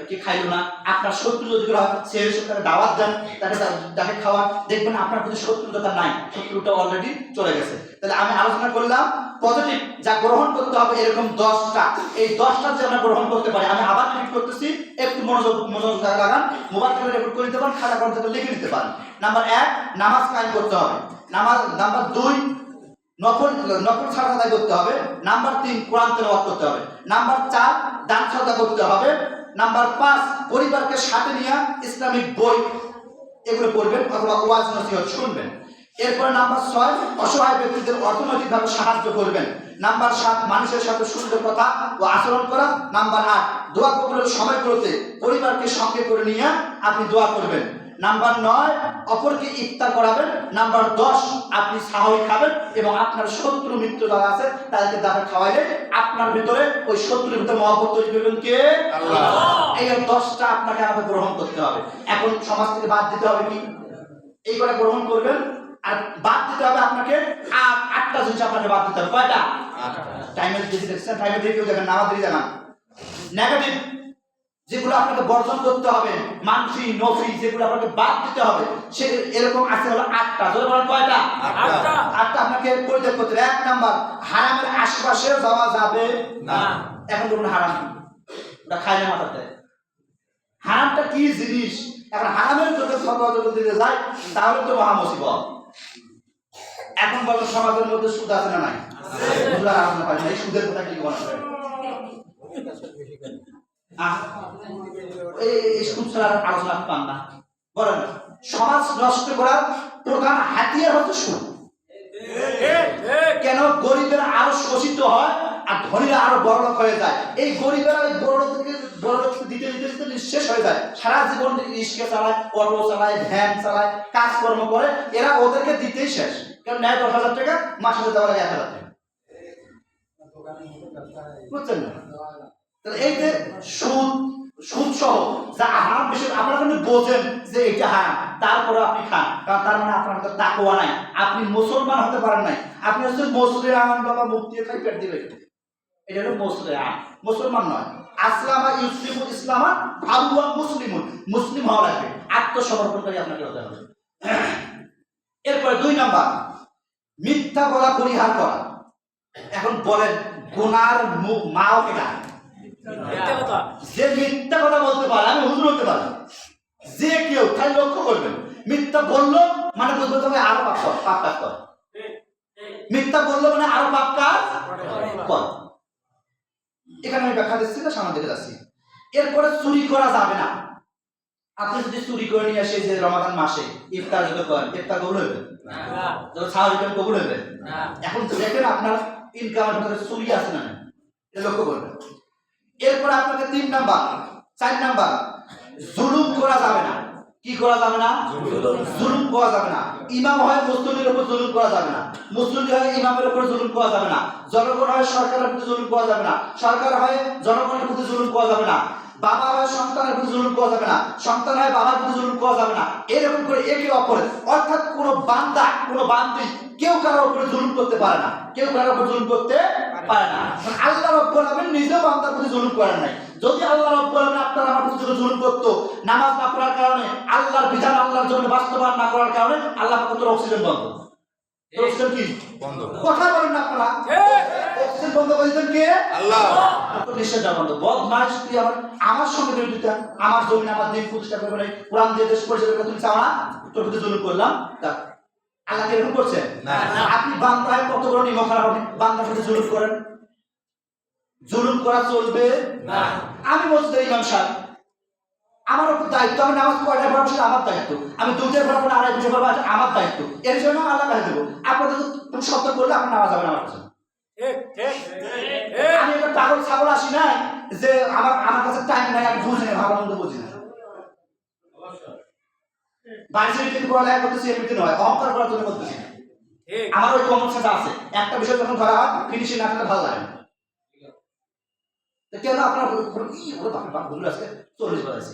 কে খাইলো না। আপনার শত্রু যদি হয় সেই তাকে দাওয়াত দেন, তাকে খাওয়ান, দেখবেন আপনার প্রতি শত্রুতা নাই, শত্রুটা অলরেডি চলে গেছে। তাহলে আমি আলোচনা করলাম পজিটিভ যা গ্রহণ করতে হবে এরকম 10টা। এই 10টা যে আমরা গ্রহণ করতে পারি, আমি আবার রিপিট করতেছি, একটু মনোযোগ লাগান, মোবাইল থেকে রেকর্ড করে নিতে পারেন, খাতা কলম থেকে লিখে নিতে পারেন। নাম্বার 1 নামাজ কায়েম করতে হবে। নাম্বার 2 নফল সালাত আদায় করতে হবে। নাম্বার 3 কোরআন তেলাওয়াত করতে হবে। নাম্বার 4 দান সাদকা করতে হবে। নাম্বার 5 পরিবারকে সাথে নিয়ে ইসলামিক বই এগুলো পড়বেন অথবা ওয়াজ নসিহত শুনবেন। এরপর নাম্বার 6 অসহায় ব্যক্তিদের অর্থনৈতিকভাবে সাহায্য করবেন। নাম্বার 7 মানুষের সাথে সুন্দর কথা ও আচরণ করা। নাম্বার 8 দোয়া কবুলের সময়গুলোতে পরিবারকে সঙ্গে করে নিয়ে আপনি দোয়া করবেন। নাম্বার 9 অপরকে ইফতার করাবেন। নাম্বার 10 আপনি সাহই খাবেন এবং আপনার শত্রু মিত্র যারা আছে তাদেরকে দাফা খাওয়াইলে আপনার ভিতরে ওই শত্রুর ভিতরে মহব্বত তৈরি করবেন কে? আল্লাহ। এই 10টা আপনাকে আমাকে গ্রহণ করতে হবে। এখন সমাজ থেকে বাদ দিতে হবে কি? এই করে গ্রহণ করবেন আর বাদ দিতে হবে আপনাকে 8টা জিনিস আপনাকে বাদ দিতে হবে। কয়টা? 8টা। টাইমের দিকে দেখছেন, টাইমের দিকে কেউ দেখেন না, আমার দিকে দেখান। নেগেটিভ যেগুলো আপনাকে বর্জন করতে হবে, মানফি নফি যেগুলো আপনাকে বাদ দিতে হবে, সে এরকম আছে হলো 8টা। ধরে বলেন কয়টা? 8টা আপনাকে পরিত্যাগ করতে হবে। 1 নাম্বার, হারামের আশেপাশে যাওয়া যাবে না। এখন বলুন হারাম কি? ওটা খায় না মাথাতে। হারামটা কি জিনিস? এখন হারামের জন্য ফতোয়া যদি দিতে যায় তাহলে তো মহা মুসিবত। এখন বলো সমাজের মধ্যে সুদ আছে না নাই? আছে। সুদ আর আলোচনা করেন এই সুদের কথা কি বলেন? এই সুদ ছাড়া আলোচনা পান না। বলেন সমাজ নষ্ট করার প্রধান হাতিয়ার হচ্ছে সুদ। কেন? গরিবেরা আরো শোষিত হয় আর ধনীরা আরো বড়লোক হয়ে যায়। এই গরিবেরা বড়লোক দিতে দিতে শেষ হয়ে যায়। সারা জীবন রিক্সা চালায়, অটো চালায়, ভ্যান চালায়, কাজকর্ম করে, এরা ওদেরকে দিতেই শেষ। কারণ নেয় 10,000 টাকা, মাসে দেওয়া লাগে 1,000 টাকা। বুঝছেন না? তাহলে এই যে সুদ সহ যা হারাম বিষয় আপনারা কিন্তু বোঝেন যে এটা হারাম, তারপরে আপনি খান, কারণ তার মানে আপনার মধ্যে তাকওয়া নাই, আপনি মুসলমান হতে পারেন নাই। আপনি হচ্ছে মুসলিম বাবা মুক্তি খাই পেট দিবে, এটা হলো মুসলমান নয়। আসলামা ইউসলিমুল ইসলামা আবুয়া মুসলিমুন, মুসলিম হওয়া লাগবে, আত্মসমর্পণকারী আপনাকে হতে হবে। এরপরে 2 নাম্বার, মিথ্যা বলা পরিহার করা। এখন বলেন গুনার মাও কেটা? যে মিথ্যা কথা বলতে পারে, আমি হুজুর হতে পারি, যে কেউ খালি লক্ষ্য করবেন মিথ্যা বললো মানে বুঝতে হবে আরো পাপ কাজ করে। মিথ্যা বললো মানে আরো পাপ কাজ করে। এখানে আমি ব্যাখ্যা দিচ্ছি না, সামনে দিকে যাচ্ছি। এরপরে চুরি করা যাবে না। আপনি যদি চুরি করে নিয়ে আসে যে রমাদান মাসে ইফতার যদি করেন, ইফতার কবুল হবে না, যখন সাহায্য করেন কবুল হবে না। এখন দেখেন আপনার ইনকামের ভিতরে চুরি আছে না, এটা লক্ষ্য করবেন। এরপরে আপনাকে 3 নাম্বার 4 নাম্বার, জুলুম করা যাবে না। কি করা যাবে না? জুলুম করা যাবে না। ইমাম হয় মুসল্লির উপর জুলুম করা যাবে না, মুসল্লি হয় ইমামের উপর জুলুম করা যাবে না, জনগণ হয় সরকারের প্রতি জুলুম করা যাবে না, সরকার হয় জনগণের প্রতি জুলুম করা যাবে না, বাবা হয় সন্তানের প্রতি জুলুম করা যাবে না, সন্তান হয় বাবার প্রতি জুলুম করা যাবে না। এরকম করে একে অপরের, অর্থাৎ কোনো বান্দা কোনো বান্দি কেউ কারোর উপরে জুলুম করতে পারে না, কেউ কারোর উপর জুলুম করতে পারে না। আল্লাহ রাব্বুল আলামিন নিজেও বান্দার প্রতি জুলুম করেন নাই। যদি আল্লাহ রাব্বুল আলামিন আপনার আমার প্রতি জুলুম করতো, নামাজ না পড়ার কারণে, আল্লাহর বিধান আল্লাহর জন্য বাস্তবায়ন না করার কারণে, আল্লাহ পাক তোর অক্সিজেন বন্ধ। অক্সিজেন কি বন্ধ? কথা বলেন না আপনারা, অক্সিজেন বন্ধ করেছেন কে? আল্লাহ। তো নিশ্চয় বন্ধ। বদমাইশ তুই আমার সঙ্গে বিরোধিতা, আমার জমি আমার দিন প্রতিষ্ঠা করবে না, কোরআন দিয়ে দেশ পরিচালনা করতে চাও না, তোর প্রতি জুলুম করলাম। আল্লাহ কি এরকম করছে? না। আপনি বান্দায় কত বড় নিমক খারাপ, আপনি বান্দার প্রতি জুলুম করেন। জুলুম করা চলবে না। আমি মসজিদের ইমাম সাহেব, আমার উপর দায়িত্ব, আমি নামাজ কয়টায় পড়াবো সেটা আমার দায়িত্ব, আমি 2টায় পড়াবো না 2:30 পড়াবো আমার দায়িত্ব। এর জন্য আল্লাহ কাছে দেবো। আপনাদের কোনো শব্দ করলে আপনার নামাজ হবে না আমার কাছে। আমি একটা পাগল ছাগল আসি না যে আমার কাছে টাইম নাই, আমি বুঝি না, ভালো মন্দ বুঝি না। বাড়িতে পড়ালেখা করতেছি এমনিতে নয়, অহংকার করার জন্য করতেছি। আমার ওই কমন সেন্স আছে, একটা বিষয় যখন ধরা হয় ফিনিশিং না করলে ভালো লাগে না। কেন আপনার ভুল আছে 40 বলেছে।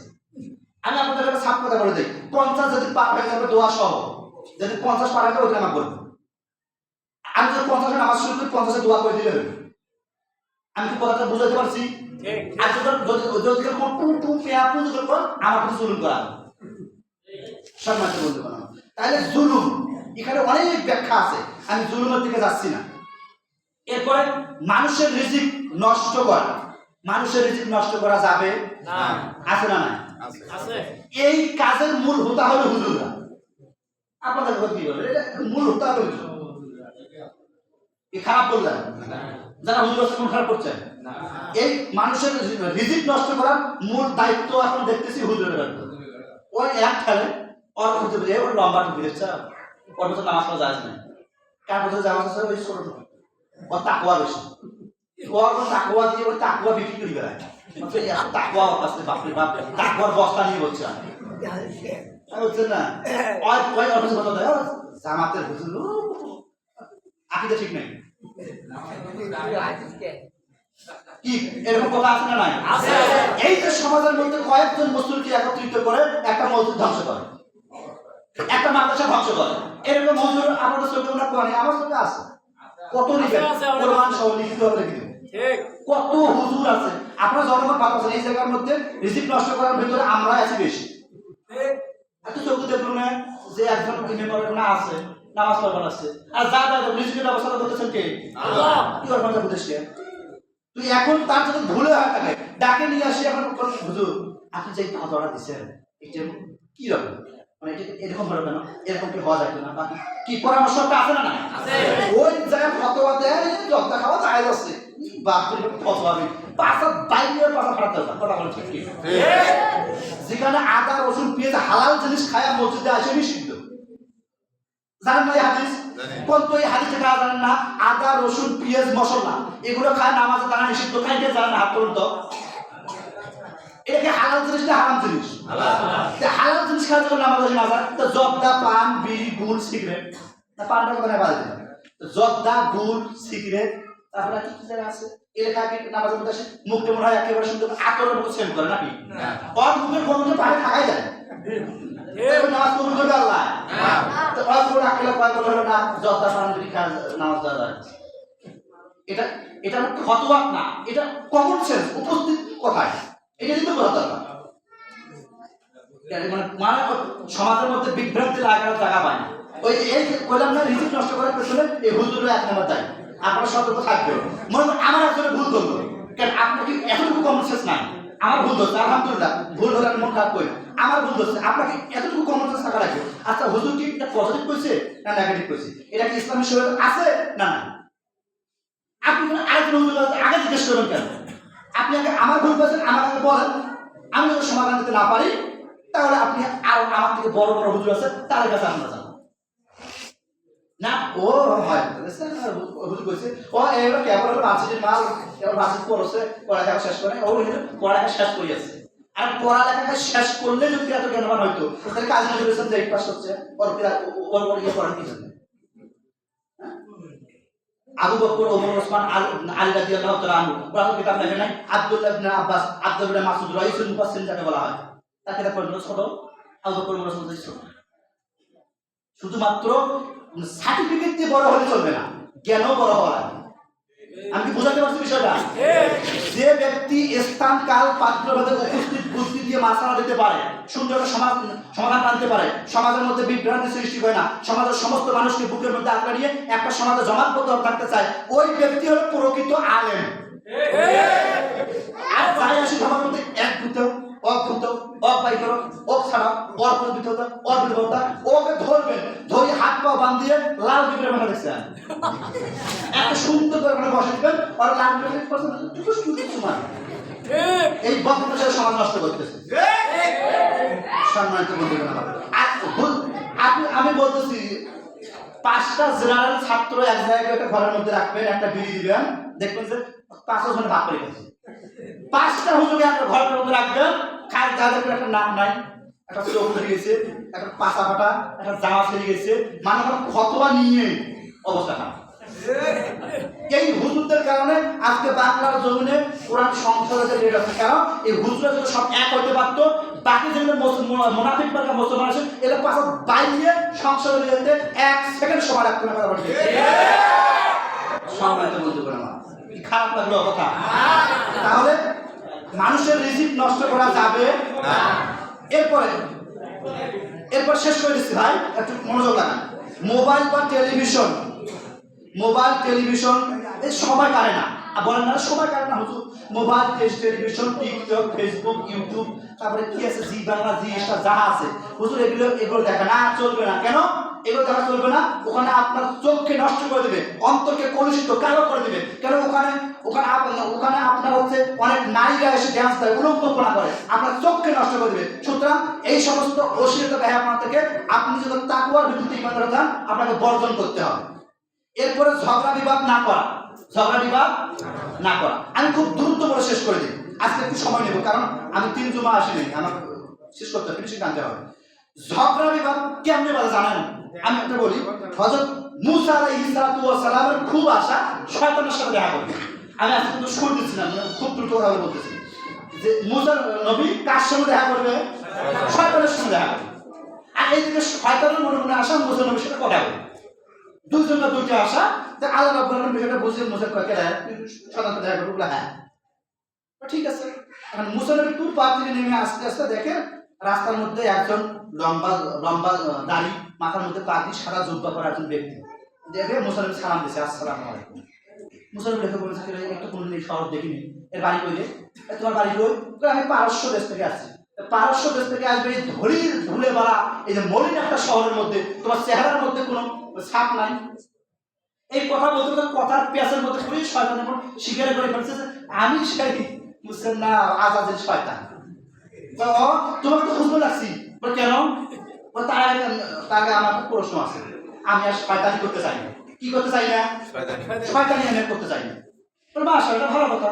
আমি আপনাদের একটা সাপ কথা বলে দিই, 50 যদি পার হয়ে যাবে দোয়া সহ, যদি 50 পার হয়ে যাবে ওইটা আমার বলবো। আমি যদি 50 নামাজ শুরু করি 50 দোয়া করে দিলে হবে। আমি কি কথাটা বুঝাতে পারছি? আর যদি আমার কিছু জুলুম করা সম্মানিত বলতে পারলাম। তাহলে জুলুম এখানে অনেক ব্যাখ্যা আছে, আমি জুলুমের দিকে যাচ্ছি না। এরপরে মানুষের রিজিক নষ্ট করা, মানুষের রিজিক নষ্ট করা যাবে না, আছে না নাই? আছে। এই কাজের মূল হোতা হলো হুজুররা। আপনাদের কথা কি বলে, এটা মূল হোতা হলো হুজুর। কি খারাপ বললেন? যারা হুজুর কোন খারাপ করছেন না। এই মানুষের রিজিক নষ্ট করার মূল দায়িত্ব এখন দেখতেছি হুজুরের। ওই এক খেলে ওর হুজুর ওর লম্বা টুপি দেখছে, ওর মতো নামাজ পড়া যায় না, কার মতো জামাত আছে ওই ছোট টুপি, ও তাকওয়া বেশি, ওর তাকওয়া দিয়ে ওই তাকওয়া বিক্রি করে বেড়ায়। তাকওয়া আছে, বাপরে বাপ, তাকওয়ার বস্তা নিয়ে বলছে বুঝছেন না, ওই অফিসে কথা দেয় জামাতের হুজুর আকিদা ঠিক নেই কি, এরকম কথা আছে না নাই? এই যে সমাজের মধ্যে কয়েকজন মুসলিমকে একত্রিত করে একটা মসজিদ ধ্বংস করে, একটা মাদ্রাসা ধ্বংস করে, এরকম হুজুর আমাদের চোখে ওনার কোরআনে আমার চোখে আছে, কত নিবেন কোরআন সহ লিখিত হবে লিখে দেবেন, কত হুজুর আছে। আপনারা জনগণ ভালো আছেন, এই জায়গার মধ্যে রিজিক নষ্ট করার ভিতরে আমরা আছি বেশি। এত চোখে দেখুন না যে একজন ইমাম না আছে, নামাজ পড়বার আছে, আর যা যা রিজিকের ব্যবস্থা করতেছেন কে? আল্লাহ। কি করবেন উপদেশকে? তুই এখন তার যদি ভুলে হয় তাকে ডাকে নিয়ে আসি, এখন হুজুর আপনি যে তাজা দিচ্ছেন এটা কি রকম, মানে এটা এরকম হলো কেন, এরকম কি হওয়া যায় না, কি পরামর্শটা আছে না? ওই জায়গায় ফতোয়া দেয় জর্দা খাওয়া যায় আছে, বাপরে ফতোয়া আমি পাঁচা বাইরে পাঁচা খারাপ দরকার, কথা বলে ঠিক কি? যেখানে আদা রসুন পেঁয়াজ হালাল জিনিস খায় মসজিদে আসে নিষিদ্ধ, জানেন না এই হাদিস? কোন তো এই হাদিসে খাওয়া জানেন না? আদা রসুন পেঁয়াজ মশলা এগুলো খায় নামাজে দাঁড়া নিষিদ্ধ, খাইতে জানেন হাত করুন তো, এটা কি হালাল জিনিস না হারাম জিনিস? হালাল জিনিস খাওয়ার জন্য নামাজ না যায়, তো জর্দা পান বিড়ি গুল সিগারেট, না পানটা কথা বাদ দিলাম, জর্দা গুল সিগারেট তারপরে কি কি জায়গা আছে এলাকা কি নামাজের মধ্যে আসে, মুখটা মনে হয় একেবারে সুন্দর আতরের মতো সেন্ট করে নাকি, ওর মুখের কোনটা বাইরে থাকাই যায় নামাজ কবুল করবে আল্লাহ, তো ওর কোন আকেলা কয় বলে হলো না জর্দা পান বিড়ি খাওয়া নামাজ দেওয়া যায়, এটা এটা ফতোয়া না, এটা কমন সেন্স উপস্থিত কথায়, এটা কিন্তু বোঝা দরকার। মানে সমাজের মধ্যে বিভ্রান্তি লাগার জায়গা পায় না, ওই এই কইলাম না রিজিক নষ্ট করার পেছনে এই হুজুররা এক নাম্বার দায়ী, আপনারা সতর্ক থাকবে। মনে করেন আমার একজনে ভুল করলো, কারণ আপনার কি এতটুকু কমন সেন্স নাই, আমার ভুল ধরছে আলহামদুলিল্লাহ, ভুল হলে আমি মন খারাপ করি, আমার ভুল ধরছে, আপনাকে এতটুকু কমন সেন্স থাকা লাগবে। আচ্ছা হুজুর কি এটা পজিটিভ কইছে না নেগেটিভ কইছে, এটা কি ইসলামের শরীয়তে আছে না না? আপনি আরেকজন হুজুর আগে জিজ্ঞেস করবেন কেন? আপনি আগে আমার ভুল করেছেন আমার আগে বলেন, আমি যদি সমাধান দিতে না পারি তাহলে আপনি আরো আমার থেকে বড় বড় হুজুর আছে তাদের কাছে আমরা যাবো না। ও হয় হুজুর কইছে ও এবার কেবল ভার্সিটির মাল, এবার ভার্সিটি পড়ছে, পড়ালেখা শেষ করে, ও পড়ালেখা শেষ করে আছে, আর পড়ালেখাটা শেষ করলে যদি এত জ্ঞানবান হইতো তাহলে কাজ নজরুল ইসলাম যে পাস করছে ওর ইয়ে করেন কি জন্য? আবু বকর ওমর ওসমান আলী রাদিয়াল্লাহু তাআলা আনহু ওরা কিতাব লেখে নাই, আব্দুল্লাহ ইবনে আব্বাস আব্দুল্লাহ ইবনে মাসউদ রাইসুল মুফাসসিরিন যাকে বলা হয় তার কিতাব পড়লো ছোট, আবু বকর ওমর ওসমান ছোট। শুধুমাত্র সার্টিফিকেট দিয়ে বড় হলে চলবে না, জ্ঞানও বড় হওয়া লাগবে। আমি কি বোঝাতে পারছি বিষয়টা? যে ব্যক্তি স্থান কাল পাত্র ভেদে উপস্থিত বুদ্ধি দিয়ে মাসালা দিতে পারে, সুন্দর সমাধান আনতে পারে, সমাজের মধ্যে বিভ্রান্তি সৃষ্টি হয় না, সমাজের সমস্ত মানুষকে বুকের মধ্যে আঁকড়ে নিয়ে একটা সমাজে জমাটবদ্ধ থাকতে চায়, ওই ব্যক্তি হলো প্রকৃত আলেম। আর যাই আসি সবার মধ্যে এক ভূত অভূত অবাহিত ওক ছাড়া অর্পিত অর্পিতা, ওকে ধরবেন, ধরে হাত পা বাঁধিয়ে লাল বিগ্রহ বানা দেখছেন, একটা সুন্দর করে বসে দিবেন, আর লাল বিগ্রহ এই বদমাশের সমাজ নষ্ট করতেছে। সম্মানিত বন্ধুগণ, আমি বলতেছি 5টা জেনারেল ছাত্র এক জায়গায় একটা ঘরের মধ্যে রাখবেন, একটা বিড়ি দিবেন, দেখবেন যে 5 জন ভাগ করে গেছে। 5টা হুজুরকে একটা ঘরের মধ্যে রাখবেন, খায় যাদের একটা নাক নাই, একটা চোখ ধরে গেছে, একটা পাছা ফাটা, একটা জামা ছেড়ে গেছে, মানে ফতোয়া নিয়ে অবস্থা খারাপ। এই হুজুরদের কারণে আজকে বাংলার জমিনে কোরআন সংসদে রেট আছে, কারণ এই হুজুরা যদি সব এক হইতে পারতো, বাকি যেগুলো মুনাফিক বাংলা মুসলমান আছে এরা পাশে বাইরে সংসদে যেতে 1 সেকেন্ড সময় লাগতো না। সম্মানিত বলতে পারে না, খারাপ লাগলো কথা। তাহলে মানুষের রিজিক নষ্ট করা যাবে না। এরপর শেষ করে দিচ্ছি ভাই, একটু মনোযোগ লাগান। মোবাইল বা টেলিভিশন, এই সময় কাটে না, বলেন না সময় কাটে না হুজুর, mobile television TikTok Facebook YouTube তারপরে কি আছে জি বাংলা জি স্টার যা আছে হুজুর এগুলো দেখা না চলবে না। কেন এগুলো দেখা চলবে না? ওখানে আপনার চোখকে নষ্ট করে দেবে, অন্তরকে কলুষিত কালো করে দেবে। কেন ওখানে আপনার হচ্ছে অনেক নারীরা এসে ড্যান্স দেয়, উলঙ্কপনা করে, আপনার চোখকে নষ্ট করে দেবে। সুতরাং এই সমস্ত অশ্লীলতা ব্যবহার থেকে আপনি যদি তাকওয়ার ভিত্তিতে ইমান রাখেন আপনাকে বর্জন করতে হবে। এরপরে ঝগড়া বিবাদ না করা, ঝগড়া বিবাদ না করা। আমি খুব দ্রুত করে শেষ করে দিই, আজকে একটু সময় নেব, কারণ আমি 3 জুমা আসিনি, আমার শেষ করতে হবে, ফিনিশিং আনতে হবে। ঝগড়া বিবাদ কেমনে বলে জানেন? আমি একটা বলি, হযরত মুসা আলাইহিস সালাতু ওয়াস সালামের খুব আশা শয়তানের সাথে দেখা করবে। আমি আজকে কিন্তু শুরু দিচ্ছিলাম, খুব দ্রুত কথা বলতেছি যে মুসা নবী কার সঙ্গে দেখা করবে? শয়তানের সঙ্গে দেখা করবে। আর এইদিকে শয়তানের মনে মনে আশা মুসা নবীর সাথে কথা বলবে। দুইজনের দুইটা আশা যে আল্লাহ রাব্বুল আলামিন বিষয়টা বুঝে মুসা কয়কে শয়তানকে দেখা করবে, হ্যাঁ ঠিক আছে। এখন মুসা নবী খুব পাহাড় থেকে নেমে আস্তে আস্তে দেখে রাস্তার মধ্যে একজন লম্বা লম্বা দাড়ি, মাথার মধ্যে পাগড়ি, সাদা জুব্বা পরা একজন ব্যক্তি দেখে মুসা নবী সালাম দিয়েছে, আসসালামু আলাইকুম। মুসা নবী দেখে বলেছে, একটা কোন শহর দেখিনি, এর বাড়ি কই রে? তোমার বাড়ি কই? আমি পারস্য দেশ থেকে আসছি। পারস্য দেশ থেকে আসবে এই ধুলির ধুলে বাড়া এই যে মলিন একটা শহরের মধ্যে তোমার চেহারার মধ্যে কোনো ছাপ নাই। এই কথা বলতে বলতে কথার পেঁচার মধ্যে পুরি শয়তান এখন স্বীকার করে ফেলছে যে আমি সেই বুঝছেন না আজাদের শয়তান। তোমাকে তো খুঁজতে লাগছি, কেন? তার আগে আমার প্রশ্ন আছে, আমি আর শয়তানি করতে চাই না। কি করতে চাই না? শয়তানি আমি করতে চাই না। মাশাআল্লাহ, এটা ভালো কথা।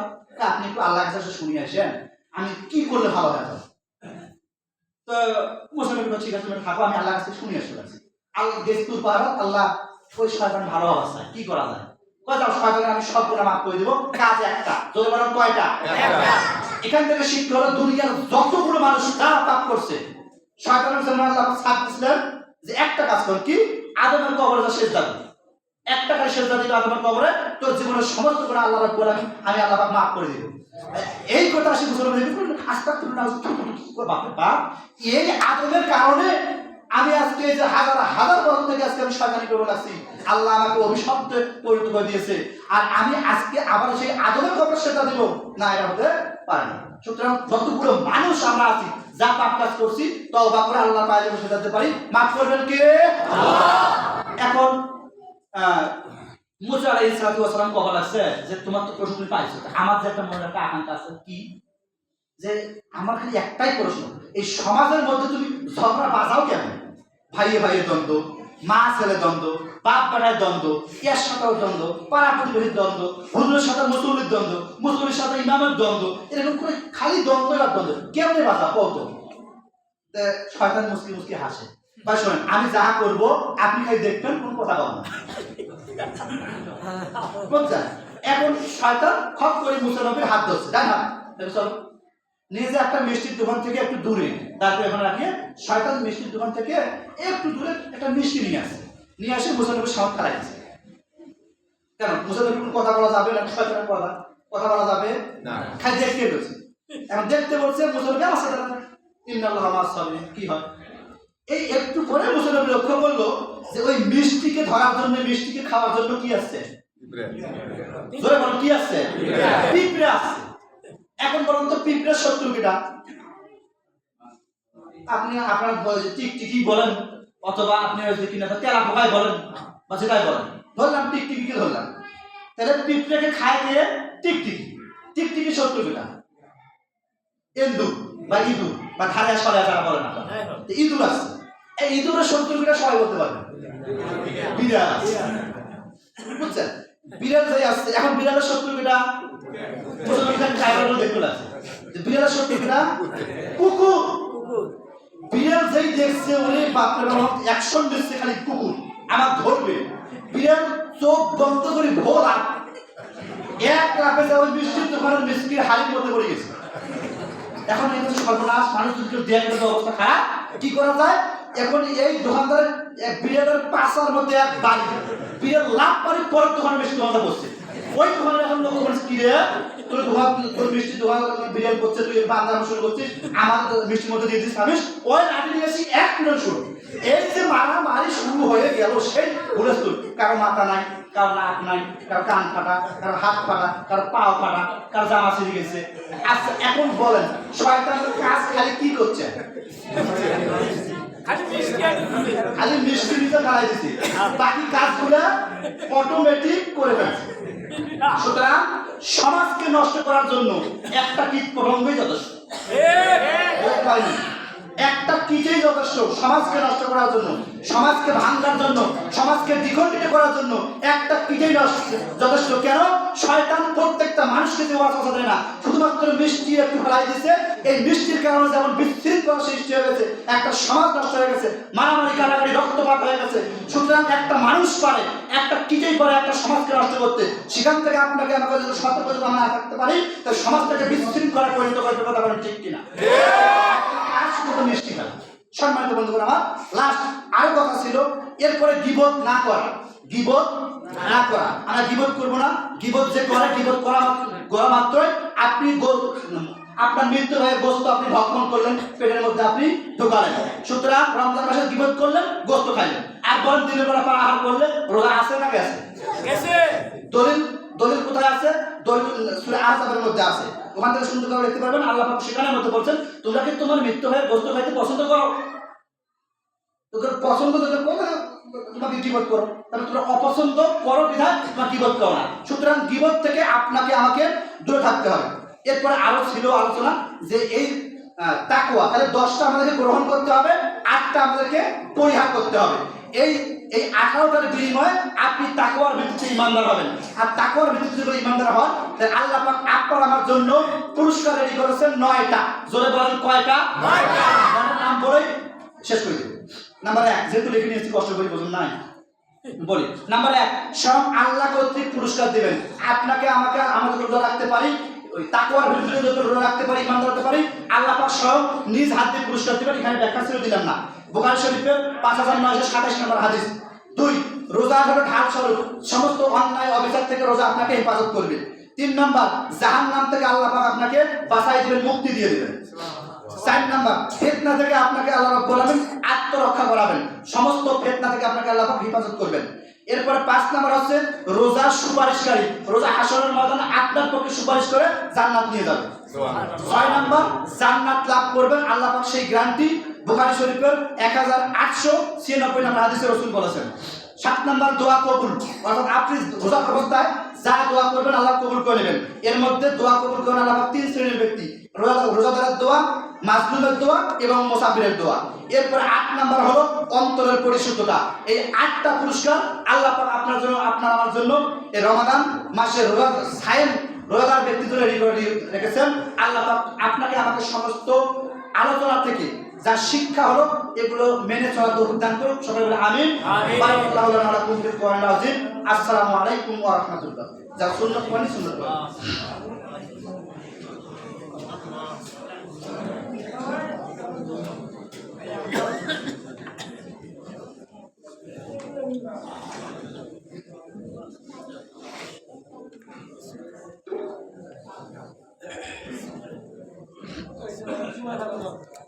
আপনি একটু আল্লাহর কাছে শুনিয়ে আসেন, আমি কি করলে ভালো হয়? তো মুসলমান ঠিক আছে, থাকো, আমি আল্লাহর কাছে শুনিয়ে আসতে পারছি। আল্লাহ দেশতুর পাহাড় আল্লাহ ওই শয়তান ভালো অবস্থায় কি করা যায়? যাও শয়তানের আমি সবগুলো মাফ করে দিব, কাজ একটা। যদি বলেন কয়টা? এখান থেকে শিক্ষা হলো দুনিয়ার যতগুলো মানুষ তারা পাপ করছে, শয়তানের জন্য আল্লাহ ছাড় দিয়েছিলেন যে একটা কাজ কর, কি? আদমের কবরে যা সেজদা দিবি, একটা কাজ সেজদা দিবি আদমের কবরে, তোর জীবনের সমস্ত গুনাহ আল্লাহ রাব্বুল আলামিন আমি আল্লাহ পাক মাফ করে দিব। এই কথা আসি মুসলমান আস্তাগফিরুল্লাহ, বাপরে বাপ, এই আদমের কারণে আমি আজকে যে হাজার হাজার বছর থেকে আজকে আমি শয়তানি করে লাগছি, আল্লাহ আমাকে অভিশপ্তে পরিণত করে দিয়েছে, আর আমি আজকে আবার সেই আদমের কবরে সেজদা দিব না, এটা হতে পারে না। সুতরাং যতগুলো মানুষ আমরা আছি যা পাপ কাজ করছি, তওবা করে আল্লাহর পায়ে যেন সেজদা দিতে পারি, মাফ করবেন কে? আল্লাহ। এখন মুসা আলাইহিস সালাতু ওয়াস সালাম কবর আছে যে তোমার তো প্রশ্ন তুমি পাইছো, আমার যে একটা মনে একটা আকাঙ্ক্ষা আছে, কি? যে আমার খালি একটাই প্রশ্ন, এই সমাজের মধ্যে তুমি ঝগড়া বাজাও কেন? ভাইয়ে ভাইয়ের দ্বন্দ্ব, মা ছেলে দ্বন্দ্ব, বাপ বেটার দ্বন্দ্ব, এর সাথেও দ্বন্দ্ব, পাড়া প্রতিবেশীর দ্বন্দ্ব, হুজুরের সাথে মুসল্লির দ্বন্দ্ব, মুসল্লির সাথে ইমামের দ্বন্দ্ব, এরকম করে খালি দ্বন্দ্ব আর দ্বন্দ্ব, কেমনে বাজা কত? শয়তান মুসকি মুসকি হাসে। ভাই শোনেন, আমি যা করবো আপনি খালি দেখবেন, কোন কথা বলবেন বুঝছেন? এখন শয়তান খপ করে মুসা নবীর হাত ধরছে, তাই না? চলো নিজে একটা মিষ্টির দোকান থেকে একটু দূরে, তারপরে এখন রাখিয়ে শয়তান মিষ্টির দোকান থেকে একটু দূরে একটা মিষ্টি নিয়ে আসে মুসা নবীর সামনে ফেলাই দিচ্ছে। কেন? মুসা নবীর কোনো কথা বলা যাবে না, শয়তানের কথা বলা যাবে না, খালি দেখতে বলছে। এখন দেখতে বলছে মুসা নবী আমার সাথে ইন্নাল্লাহা মা'আস সাবিরিন, কি হয়? এই একটু পরে মুসা নবী লক্ষ্য করলো যে ওই মিষ্টিকে ধরার জন্য, মিষ্টিকে খাওয়ার জন্য কি আসছে? জোরে বলো, কি আসছে? পিঁপড়ে আসছে। এখন বলুন তো পিঁপড়ের শত্রু কিটা? আপনি আপনার টিকটিকি বলেন, অথবা আপনি কিনা তেলা পোকায় বলেন, বা যেটাই বলেন, ধরলাম টিকটিকিকে ধরলাম, তাহলে পিঁপড়েকে খায় কে? টিকটিকি শত্রু কিটা? এন্দুর বা ইঁদুর বা ধারে সরে যারা বলেন না, ইঁদুর আসছে। এই ইঁদুরের শত্রু কিটা সবাই বলতে পারবে? বিড়াল আসছে, বুঝছেন? বিড়াল যাই আসছে। এখন বিড়ালের শত্রু কিটা? বিড়ালের শত্রু কিটা? কুকুর। বিড়াল যেই দেখছে ওরে বাপরে বাপ অ্যাকশন দিচ্ছে, খালি কুকুর আমার ধরবে। বিড়াল চোখ বন্ধ করে ভোলা এক লাফে যা ওই মিষ্টির দোকানের মিষ্টির হাড়ির মধ্যে পড়ে গেছে। এখন এই সর্বনাশ, মানুষ দুটো দেখে অবস্থা খারাপ, কি করা যায়? এখন এই দোকানদারের বিড়ালের পাশার মধ্যে এক বাড়ি, বিড়াল লাভ করে পরের দোকানে মিষ্টি দোকানটা বসছে। ওই দোকানে এখন লোক বলছে, কি রে তোর দোকান, তোর মিষ্টি দোকান বিড়াল করছে, তুই বান্দানো শুরু করছিস, আমার মিষ্টির মধ্যে দিয়ে দিস খামিস, ওই লাঠি নিয়ে এসে এক মিনিট শুরু। এই যে মারামারি শুরু হয়ে গেল, সেই হুলস্থুল, কারো মাথা নাই, কারো নাক নাই, কারো কান ফাটা, কারো হাত ফাটা, কারো পাও ফাটা, কারো জামা ছিঁড়ে গেছে। আচ্ছা এখন বলেন, শয়তানের কাজ খালি কি করছে? খালি মিষ্টি নিতে দাঁড়াই দিচ্ছে, বাকি কাজগুলা অটোমেটিক করে ফেলছে। সুতরাং সমাজকে নষ্ট করার জন্য একটা কীট পতঙ্গই যথেষ্ট। একটা কিটেই যথেষ্ট সমাজকে নষ্ট করার জন্য, সমাজকে ভাঙার জন্য, সমাজকে দ্বিখণ্ডিত করার জন্য একটা কিটেই যথেষ্ট। কেন? শয়তান প্রত্যেকটা মানুষকে দিয়ে ওয়াসওয়াসা দেয় না, শুধুমাত্র মিষ্টি একটু ফেলাই দিছে। এই মিষ্টির কারণে যেমন বিশৃঙ্খলা সৃষ্টি হয়ে গেছে, একটা সমাজ নষ্ট হয়ে গেছে, মারামারি কাটাকাটি রক্তপাত হয়ে গেছে। সুতরাং একটা মানুষ পারে, একটা কিটেই পারে একটা সমাজকে নষ্ট করতে। সেখান থেকে আপনাকে আমাকে যদি সতর্ক যদি আমরা না থাকতে পারি, তাই সমাজটাকে বিশৃঙ্খলায় পরিণত করতে কথা বলেন, ঠিক কিনা? মিষ্টি খেলা। সম্মানিত বন্ধুগণ আমার, লাস্ট আরো কথা ছিল, এরপরে গীবত না করা। গীবত না করা, আমরা গীবত করব না। গীবত যে করে, গীবত করা মাত্রই আপনি আপনার মৃত্যু হয়ে গোস্ত আপনি ভক্ষণ করলেন, পেটের মধ্যে আপনি ঢোকালেন। সুতরাং রমজান মাসে গীবত করলেন, গোস্ত খাইলেন, আর বলেন দিনের বেলা পর আহার করলে রোজা আছে না গেছে? দলিল দলিল কোথায় আছে? দলিল সূরা আহজাবের মধ্যে আছে। ওখান থেকে সুন্দর করে দেখতে পারবেন। আল্লাহ পাক সেখানের মধ্যে বলছেন, তোমরা কি তোমার মৃত্যু হয়ে গোস্ত খাইতে পছন্দ করো? তোদের পছন্দ তোদের তোমাকে গীবত করো, তাহলে তোমরা অপছন্দ করো বিধায় তোমার গীবত করো না। সুতরাং গীবত থেকে আপনাকে আমাকে দূরে থাকতে হবে। এরপরে আরো ছিল আলোচনা যে এই তাকওয়া, তাহলে 10টা আমাদেরকে গ্রহণ করতে হবে, 8টা আমাদেরকে পরিহার করতে হবে। এই 18টার বিনিময়ে আপনি তাকওয়ার ভিত্তিতে ইমানদার হবেন। আর তাকওয়ার ভিত্তিতে যদি ইমানদার হন, তাহলে আল্লাহ পাক আপনার আমার জন্য পুরস্কার রেডি করেছেন 9টা। জোরে বলেন কয়টা? 9টা। নাম বলেই শেষ করে দেব। নাম্বার 1, যেহেতু লিখে নিয়েছি কষ্ট করে বোঝেন নাই, বলি। নাম্বার 1, স্বয়ং আল্লাহ কর্তৃক পুরস্কার দিবেন আপনাকে আমাকে। আমাদের রোজা রাখতে পারি, ওই তাকওয়ার ভিত্তিতে যত রোজা রাখতে পারি, ইমানদার হতে পারি, আল্লাহ পাক স্বয়ং নিজ হাত দিয়ে পুরস্কার দিবেন। এখানে ব্যাখ্যা ছিল, দিলাম না। বুখারী শরীফের 5927 নম্বর হাদিস। 2, রোজা হলো ঢাল স্বরূপ, সমস্ত অন্যায় অবিচার থেকে রোজা আপনাকে হেফাজত করবে। 3 নাম্বার, জাহান্নাম থেকে আল্লাহ পাক আপনাকে বাঁচাই দিবেন, মুক্তি দিয়ে দিবেন। 4 নাম্বার, ফিতনা থেকে আপনাকে আল্লাহ রাব্বুল আলামিন আত্মরক্ষা করাবেন, সমস্ত ফিতনা থেকে আপনাকে আল্লাহ পাক হেফাজত করবেন। এরপরে 5 নাম্বার হচ্ছে রোজা সুপারিশকারী, রোজা হাসরের ময়দানে আপনার পক্ষে সুপারিশ করে জান্নাত নিয়ে যাবে। 6 নাম্বার, জান্নাত লাভ করবেন, আল্লাহ পাক সেই গ্যারান্টি বুখারী শরীফের 1896 নম্বর হাদিসে রাসূল বলেছেন। 7 নাম্বার, দোয়া কবুল, অর্থাৎ আপনি রোজা অবস্থায় যা দোয়া করবেন আল্লাহ কবুল করে নেবেন। এর মধ্যে দোয়া কবুল করেন আল্লাহ পাক 3 শ্রেণীর ব্যক্তি: রোজাদারের দোয়া, মাজলুমের দোয়া এবং মুসাফিরের দোয়া। এরপর 8 নাম্বার হলো অন্তরের পরিশুদ্ধতা। এই 8টা পুরস্কার আল্লাহ পাক আপনার জন্য, আপনার আমার জন্য এই রমাদান মাসে রোজাদার ব্যক্তির জন্য রেখেছেন। আল্লাহ পাক আপনাকে আমাকে সমস্ত আলোচনা থেকে যা শিক্ষা হলো এগুলো মেনে চলা তৌফিক দান করুন। সবাই বলে আমিন। বারাকাল্লাহু লানা ওয়া লাকুম ফিল কোরআনিল আযীম। আসসালামু আলাইকুম ওয়া রাহমাতুল্লাহ। যা সুন্নাত মানে সুন্নাত।